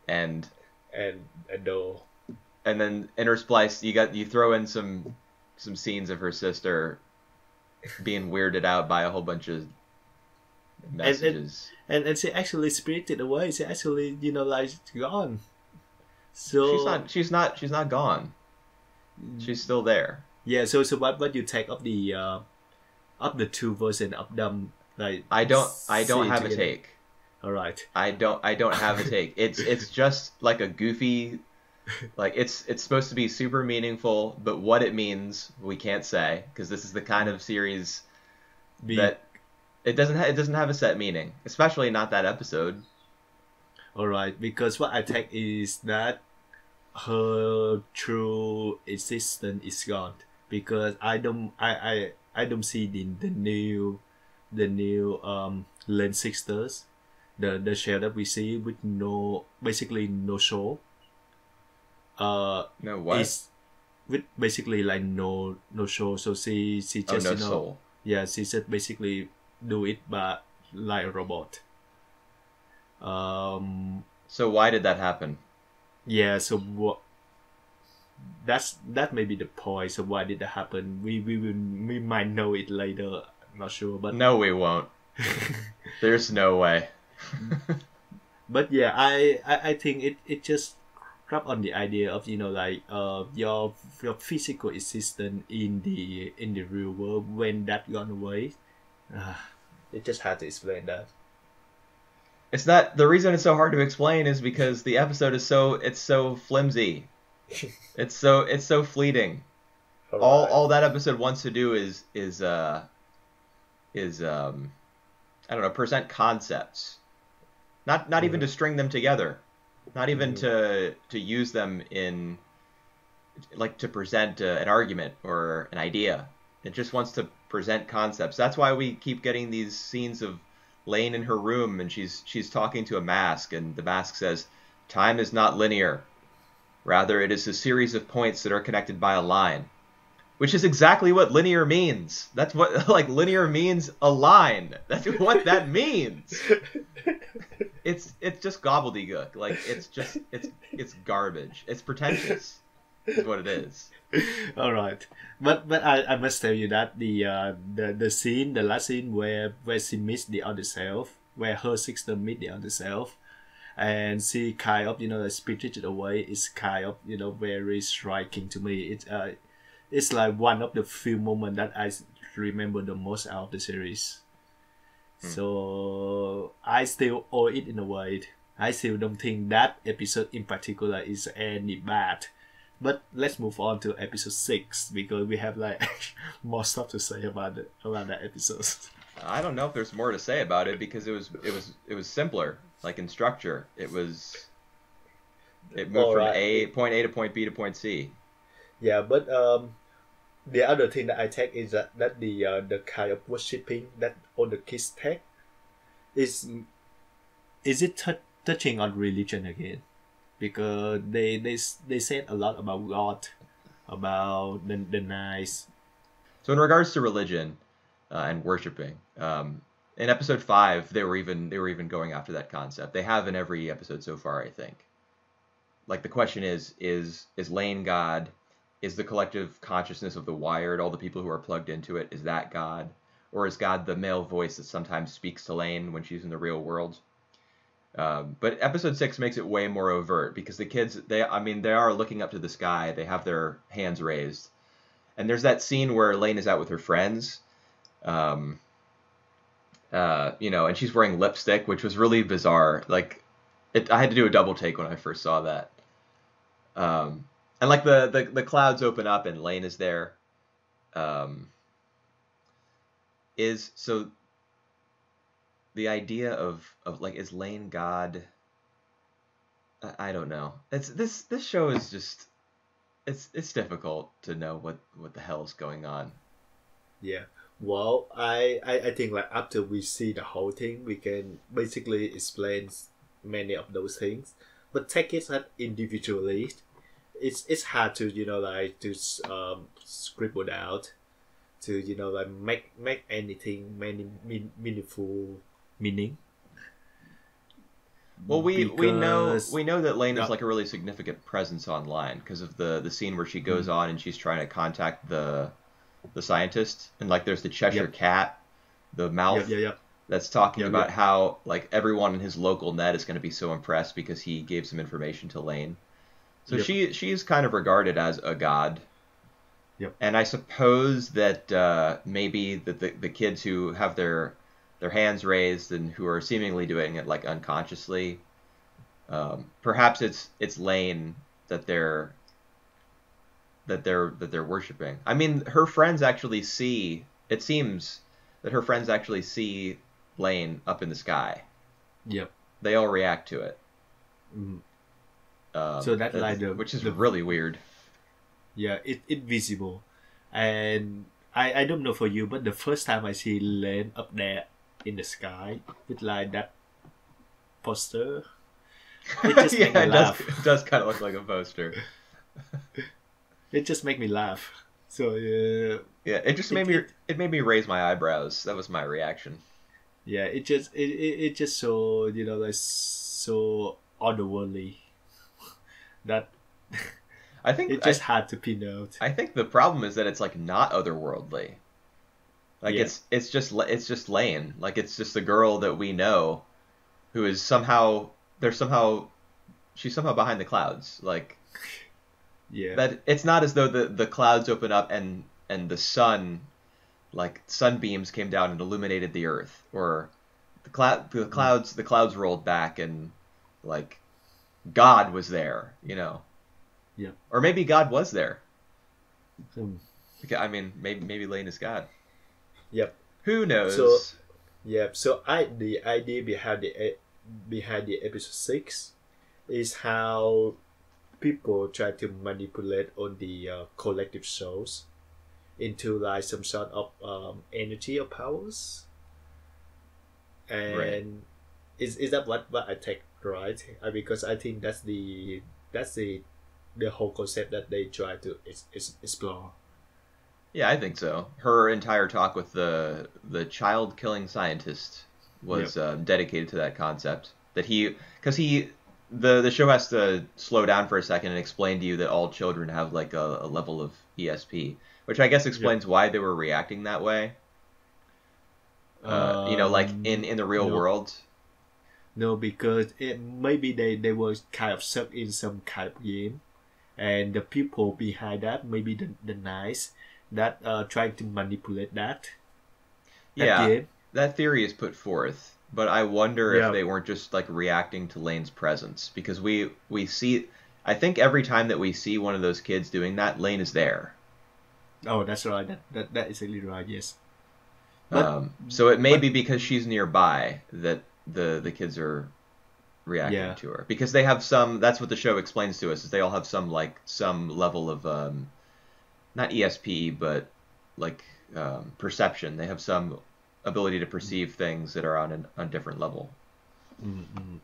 and a door. And then interspliced, you throw in some scenes of her sister being weirded out by a whole bunch of messages. And she actually spirited away. She actually like gone. So she's not gone. She's still there. Yeah. So what you take of the two versions of them? Like I don't have a take. All right. I don't have a take. It's just like a goofy, like it's supposed to be super meaningful, but what it means we can't say, because this is the kind of series that it doesn't have a set meaning, especially not that episode. All right, because what I take is that her true existence is gone, because I don't see the new Lane Sixters. The shell that we see with basically no soul. No what? Is with basically like no soul. So she just no soul. Yeah, she just basically do it but like a robot. So why did that happen? Yeah, so what? That may be the point. So why did that happen? We might know it later. I'm not sure, but no, we won't. There's no way. But yeah, I think it just grab on the idea of like your physical existence in the real world when that gone away. It just had to explain that. It's not the reason it's so hard to explain is because the episode is so flimsy. it's so fleeting. All that episode wants to do is I don't know, present concepts. Not even to string them together. Not even to use them in, like, to present an argument or an idea. It just wants to present concepts. That's why we keep getting these scenes of Lane in her room, and she's talking to a mask, and the mask says, "Time is not linear. Rather, it is a series of points that are connected by a line." Which is exactly what linear means. That's what, like, linear means a line. That's what that means. It's just gobbledygook. Like, it's garbage. It's pretentious. Is what it is. All right, but I must tell you that the last scene where she meets the other self, where her sister meet the other self, and she kind of spirited away, is kind of very striking to me. It's like one of the few moments that I remember the most out of the series. So I still owe it in a way. I still don't think that episode in particular is any bad. But let's move on to episode 6 because we have like more stuff to say about that episode. I don't know if there's more to say about it because it was simpler, like in structure. It moved from point A to point B to point C. Yeah, but the other thing that I take is that the kind of worshipping that all the kids take is it touching on religion again? Because they said a lot about God, about the nice. So in regards to religion and worshiping, in episode 5 they were even going after that concept. They have in every episode so far, I think. Like the question is Lane God? Is the collective consciousness of the Wired, all the people who are plugged into it, is that God? Or is God the male voice that sometimes speaks to Lane when she's in the real world? But episode 6 makes it way more overt because the kids, they are looking up to the sky. They have their hands raised. And there's that scene where Lane is out with her friends, and she's wearing lipstick, which was really bizarre. Like, I had to do a double take when I first saw that. And like the clouds open up and Lane is there. So the idea of like, is Lane God? I don't know. This show is just it's difficult to know what the hell is going on. Yeah. Well, I think like after we see the whole thing, we can basically explain many of those things. But take it individually. It's hard to to scribble out, to make anything meaningful meaning. Well, we know that Lane is like a really significant presence online because of the scene where she goes on and she's trying to contact the scientist, and like there's the Cheshire Cat, the mouth that's talking about how like everyone in his local net is going to be so impressed because he gave some information to Lane. So she's kind of regarded as a god. Yep. And I suppose that maybe the kids who have their hands raised and who are seemingly doing it like unconsciously, perhaps it's Lane that they're worshiping. I mean, her friends actually see. It seems that her friends actually see Lane up in the sky. Yep. They all react to it. Mm-hmm. So that like which is really weird. Yeah, it visible, and I don't know for you, but the first time I see Lane up there in the sky with like that poster, it just made me laugh. It does kind of look like a poster. It just made me laugh. So it made me raise my eyebrows. That was my reaction. Yeah, it just so like so otherworldly that I think it just had to pin out. I think the problem is that it's like not otherworldly. Like it's just Lane. Like it's just the girl that we know, who is she's somehow behind the clouds. Like that it's not as though the clouds open up and the sun, like sunbeams came down and illuminated the earth, or the clouds rolled back and like God was there, Yeah. Or maybe God was there. I mean, maybe Lane is God. Yep. Who knows? So the idea behind the episode 6 is how people try to manipulate on the collective souls into like some sort of energy or powers, Right. And is that what I take right? Because I think that's the whole concept that they try to explore. Yeah, I think so. Her entire talk with the child killing scientist Yep. was dedicated to that concept. That because the show has to slow down for a second and explain to you that all children have like a level of ESP, which I guess Yep. explains why they were reacting that way. Like in the real No, world. no, because maybe they were kind of stuck in some kind of game, and the people behind that, maybe the nice that trying to manipulate that Yeah, game. that theory is put forth, but I wonder if Yeah. they weren't just like reacting to Lane's presence because we see I think every time that we see one of those kids doing that, Lane is there. Oh, that's right. That is exactly right. Yes, but So it may but be because she's nearby that the kids are reacting yeah. to her because they have some. That's what the show explains to us is they all have some level of not ESP but like perception. They have some ability to perceive things that are on a different level. Mm-hmm.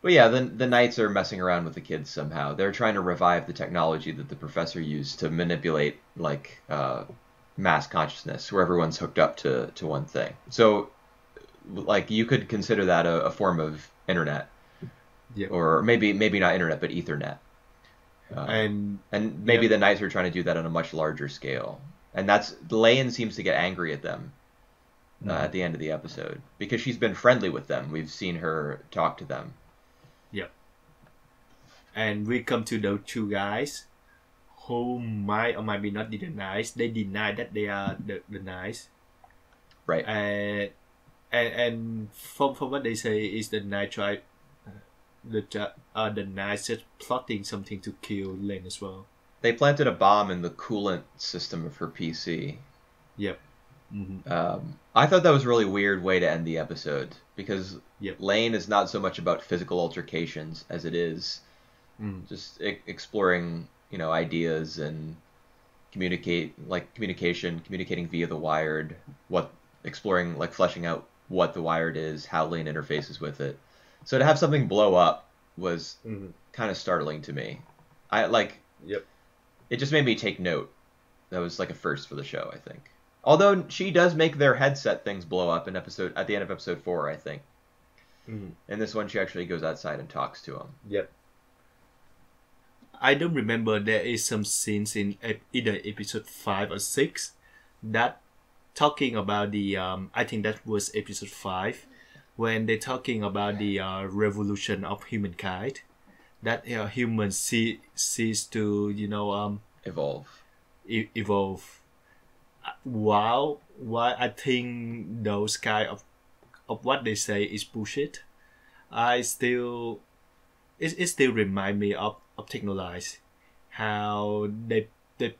But yeah, the knights are messing around with the kids somehow. They're trying to revive the technology that the professor used to manipulate like mass consciousness, where everyone's hooked up to one thing. So, like, you could consider that a form of internet, Yep. or maybe not internet, but Ethernet. Uh, And and maybe yep. the knights are trying to do that on a much larger scale. And that's Lane seems to get angry at them Mm-hmm. at the end of the episode because she's been friendly with them. We've seen her talk to them. Yep. And we come to those two guys who might or might be not be the nice. They deny that they are the nice. Right. And from what they say is the night try the nice just plotting something to kill Len as well. They planted a bomb in the coolant system of her PC. Yep. Mm-hmm. I thought that was a really weird way to end the episode because Yep. Lane is not so much about physical altercations as it is Mm. just exploring, ideas and communicating via the wired, exploring, like fleshing out what the wired is, how Lane interfaces with it. So to have something blow up was Mm-hmm. kind of startling to me. I like Yep. it just made me take note. That was like a first for the show, I think. Although she does make their headset things blow up at the end of episode 4, I think. Mm-hmm. In this one, she actually goes outside and talks to him. Yep. I don't remember there is some scenes in either episode 5 or 6 that talking about the I think that was episode 5 when they're talking about the revolution of humankind that humans cease to Evolve. evolve. While I think those kind of what they say is bullshit, I still it still remind me of Technolize, how they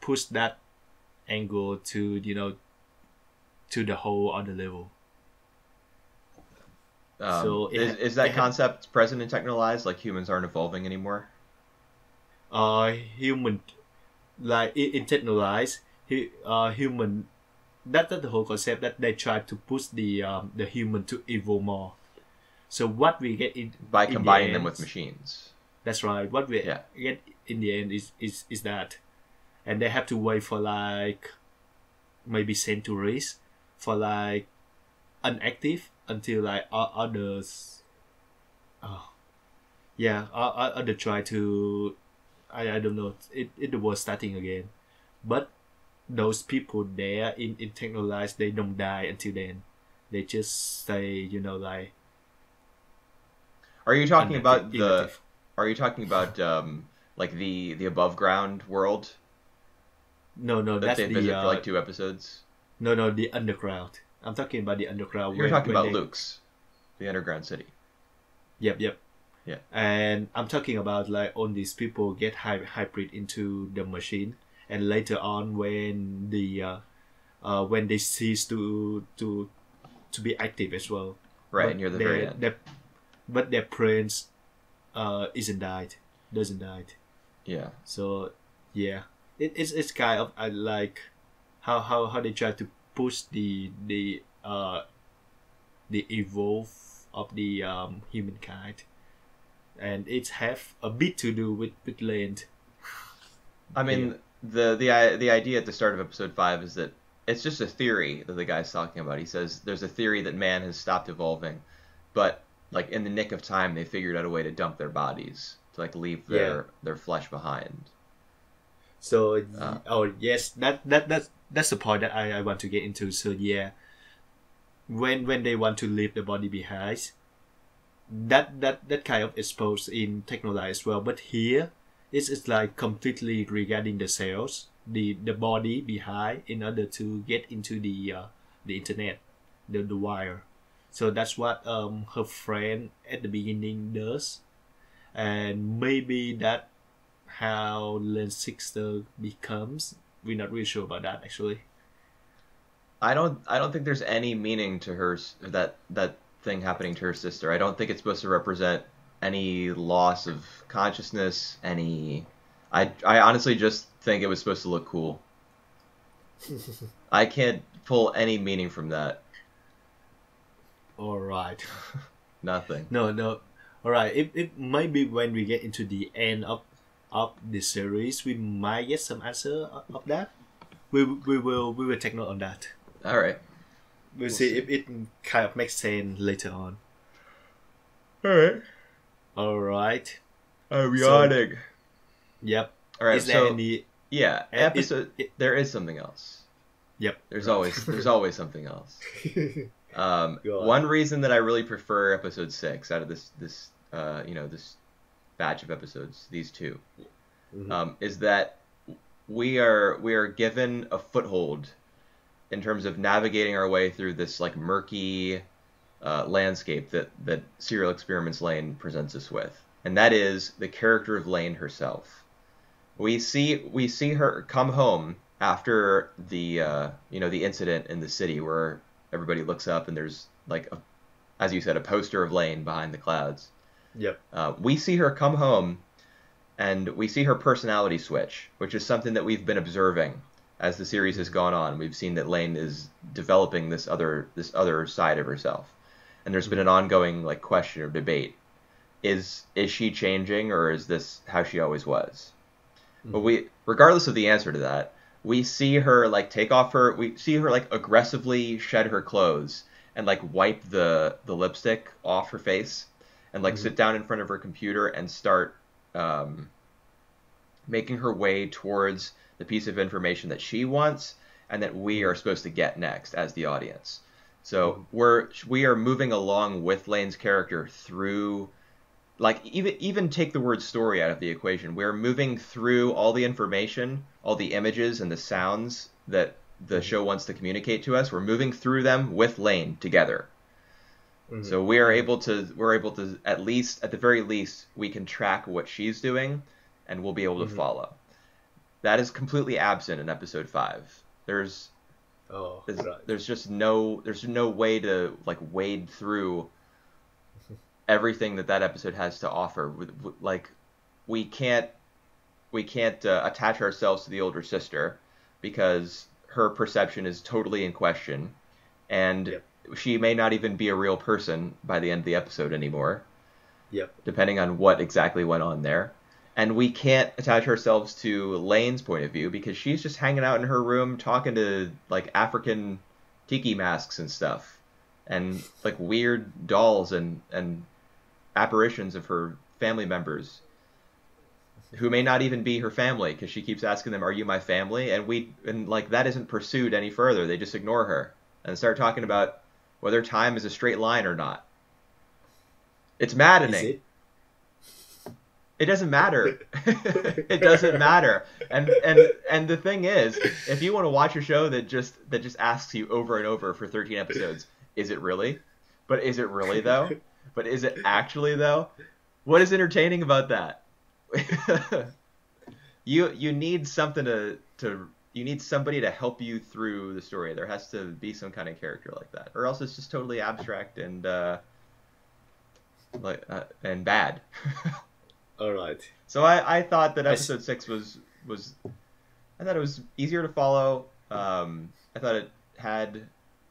push that angle to to the whole other level. So Is that concept present in Technolize? Like humans aren't evolving anymore? human like in Technolize, human that's the whole concept that they try to push the human to evolve more. So what we get By in the combining them end, with machines. that's right. What we Yeah. get in the end is that, and they have to wait for like maybe centuries for like inactive until like others, other try to, I don't know. It was starting again, but those people there in Technolize they don't die until then. They just stay like Are you talking about inactive. Are you talking about like the above ground world No, that that's they the visit for like 2 episodes? no, the underground. I'm talking about the underground. You're talking when about they, Luke's, the underground city. Yep. Yeah. And I'm talking about like all these people get hybrid into the machine, and later on when they cease to be active as well. Right, But near the very end. but their brains doesn't died. Yeah. So yeah, it's kind of how they try to push the the evolve of the humankind, and it have a bit to do with land. I mean, the idea at the start of episode 5 is that it's just a theory that the guy's talking about. He says there's a theory that man has stopped evolving, but like in the nick of time, they figured out a way to dump their bodies, to like leave their flesh behind. So yes, that's the point that I want to get into. So yeah, when they want to leave the body behind, that kind of exposed in technology as well. But here, it's like completely regarding the cells, the body behind, in order to get into the internet, the wire. So that's what her friend at the beginning does, and maybe that how Len's sister becomes. We're not really sure about that actually. I don't think there's any meaning to her that thing happening to her sister. I don't think it's supposed to represent any loss of consciousness. I honestly just think it was supposed to look cool. I can't pull any meaning from that. All right. Nothing. No. All right. It maybe when we get into the end of the series, we might get some answer of that. We will take note on that. All right. We'll see if it kind of makes sense later on. All right. All right. I'm yawning. Yep. All right. Is there any? Yeah. Episode. There is something else. Yep. There's always something else. One reason that I really prefer episode 6 out of this batch of episodes, these two, is that we are given a foothold in terms of navigating our way through this like murky landscape that Serial Experiments Lane presents us with, and that is the character of Lane herself. We see her come home after the the incident in the city where everybody looks up and there's like as you said, a poster of Lane behind the clouds. Yep. We see her come home, and we see her personality switch, which is something that we've been observing as the series has gone on. We've seen that Lane is developing this other side of herself, and there's been an ongoing like question or debate: is she changing, or is this how she always was? But regardless of the answer to that, we see her like we see her like aggressively shed her clothes and like wipe the lipstick off her face, and like sit down in front of her computer and start making her way towards the piece of information that she wants and that we are supposed to get next as the audience. So we are moving along with Lane's character through, like, even take the word story out of the equation. We're moving through all the information, all the images and the sounds that the show wants to communicate to us. We're moving through them with Lane together. So we're able to at the very least, we can track what she's doing, and we'll be able to follow. That is completely absent in episode 5. There's just no way to like wade through everything that episode has to offer. Like we can't attach ourselves to the older sister because her perception is totally in question, and she may not even be a real person by the end of the episode anymore. Yep. Depending on what exactly went on there. And we can't attach ourselves to Lane's point of view because she's just hanging out in her room talking to like African tiki masks and stuff, and like weird dolls and apparitions of her family members who may not even be her family, because she keeps asking them, "Are you my family?" And like that isn't pursued any further. They just ignore her and start talking about whether time is a straight line or not. It's maddening. Is it? It doesn't matter. It doesn't matter. And the thing is, if you want to watch a show that just asks you over and over for 13 episodes, is it really? But is it really though? But is it actually though? What is entertaining about that? You need something you need somebody to help you through the story. There has to be some kind of character like that, or else it's just totally abstract and bad. All right. So I thought that episode 6 was I thought it was easier to follow. I thought it had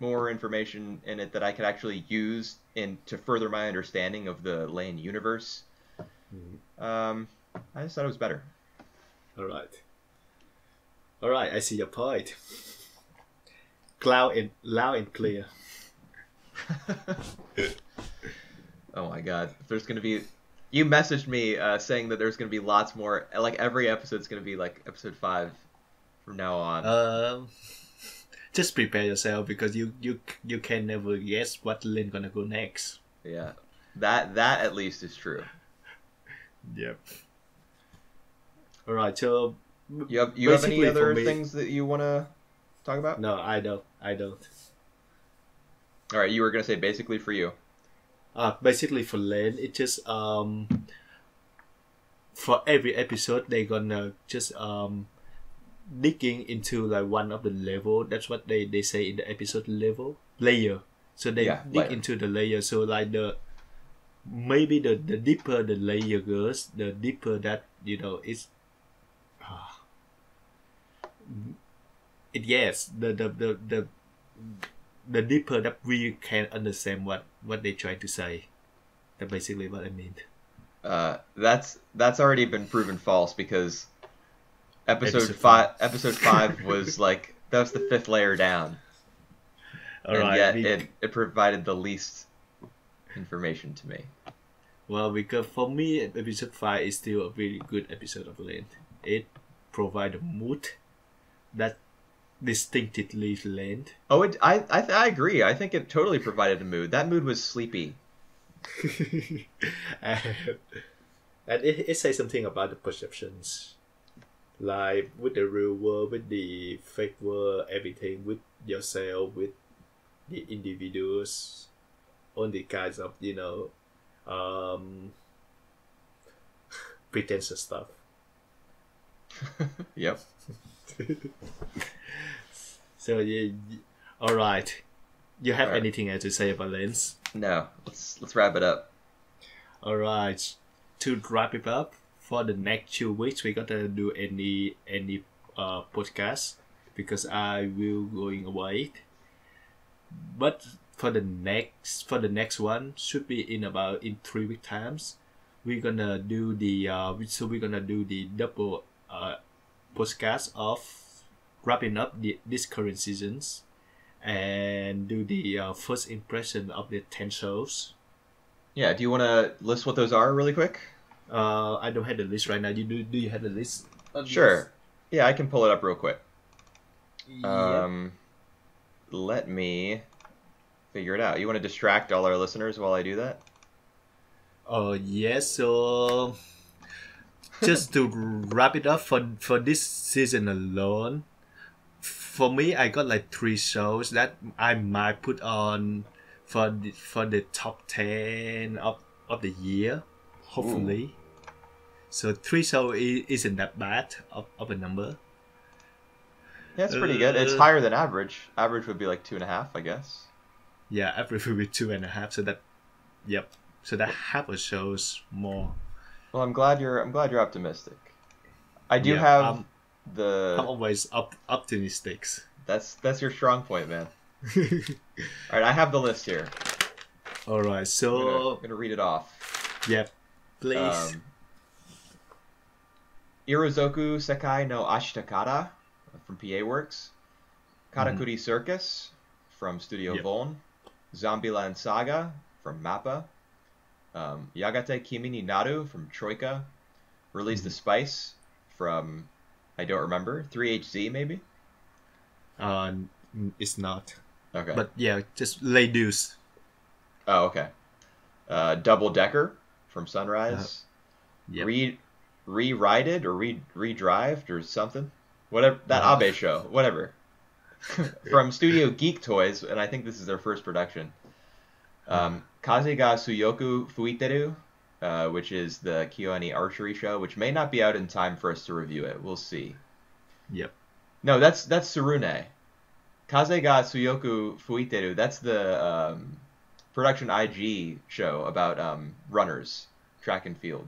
more information in it that I could actually use to further my understanding of the Lane universe. I just thought it was better. All right. I see your point. Loud and clear. Oh my god! If there's gonna be, you messaged me saying that there's gonna be lots more. Like every episode's gonna be like episode 5 from now on. Just prepare yourself because you can never guess what Lane gonna go next. Yeah, that at least is true. Yep. All right. So you have any other things that you want to talk about? No, I don't. All right, you were gonna say basically for you. Basically for Lane, it just for every episode they're gonna just digging into like one of the level. That's what they say in the episode layer. So they dig into the layer. So like maybe the deeper the layer goes, the deeper that it's it yes the deeper that we can understand what they try to say. That's basically what I mean. That's already been proven false because episode 5 was like that was the 5th layer down. Yet it provided the least information to me. Well, because for me, episode 5 is still a very good episode of Lane. It provides a mood that distinctively Lane. Oh, I agree. I think it totally provided a mood. That mood was sleepy. and it says something about the perceptions. Like with the real world, with the fake world, everything with yourself, with the individuals, all the kinds of pretentious stuff. Yep. So all right. You have anything else to say about Lens? No. Let's wrap it up. All right. To wrap it up, for the next 2 weeks, we're gonna do any podcast because I will going away. But for the next one should be in 3 week times. We're gonna do the double podcast of wrapping up this current seasons and do the first impression of the 10 shows. Yeah, do you want to list what those are really quick? I don't have the list right now. Do you have the list? Sure. Yeah, I can pull it up real quick. Yeah. Let me figure it out. You want to distract all our listeners while I do that? Oh yes. So just to wrap it up for this season alone, for me, I got like 3 shows that I might put on for the top 10 of the year, hopefully. Ooh. So 3 shows isn't that bad of a number. Yeah, it's pretty good. It's higher than average. Average would be like 2.5, I guess. Yeah, average would be 2.5. So so that half a show's more. Well, I'm glad you're optimistic. I do have I'm always optimistic. That's your strong point, man. All right, I have the list here. All right, so I'm gonna read it off. Yeah, please. Irozoku Sekai no Ashitakara from PA Works, Karakuri Circus from Studio Voln, Zombieland Saga from Mappa, Yagate Kimi ni Naru from Troika, Release the Spice from, I don't remember, 3HZ maybe? It's not. Okay. But yeah, just lay deuce. Oh, okay. Double Decker from Sunrise. Re-rided or re-drived or something. Whatever, that Abe show, whatever. From Studio Geek Toys, and I think this is their first production. Kaze ga Suyoku Fuiteru, which is the Kyoani archery show, which may not be out in time for us to review it. We'll see. Yep. No, that's Tsurune. Kaze ga Suyoku Fuiteru, that's the production IG show about runners, track and field.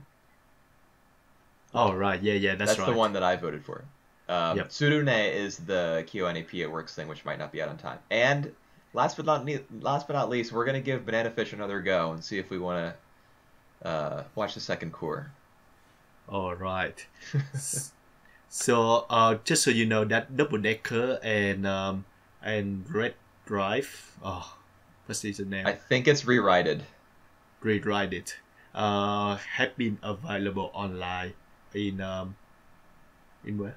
Oh, right. Yeah, that's right. That's the one that I voted for. Tsurune is the Kyoani PA Works thing, which might not be out on time. And last but not least, we're gonna give Banana Fish another go and see if we want to watch the second cour. All right. So, just so you know, that Double Decker and Red Drive, what's the name? I think it's rewrited. Rewrite it. Have been available online in where?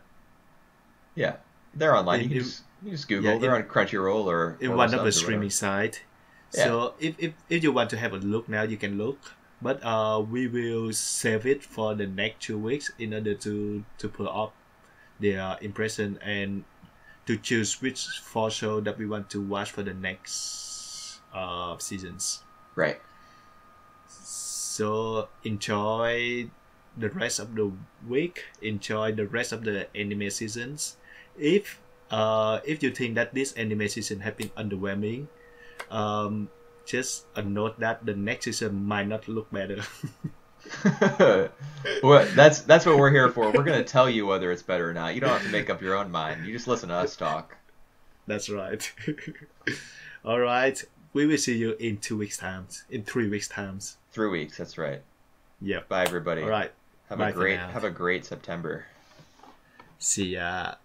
Yeah, they're online. In- You can just Google. They're on Crunchyroll or in or one of the subs or streaming whatever. sites. Yeah. So if you want to have a look now, you can look. But we will save it for the next 2 weeks in order to pull up their impression and to choose which four show that we want to watch for the next seasons. Right. So enjoy the rest of the week. Enjoy the rest of the anime seasons. If you think that this anime season has been underwhelming, just a note that the next season might not look better. Well, that's what we're here for. We're gonna tell you whether it's better or not. You don't have to make up your own mind. You just listen to us talk. That's right. All right. We will see you in 2 weeks' time. In 3 weeks' time. 3 weeks. That's right. Yep. Bye, everybody. All right. Have Bye a for now. great September. See ya.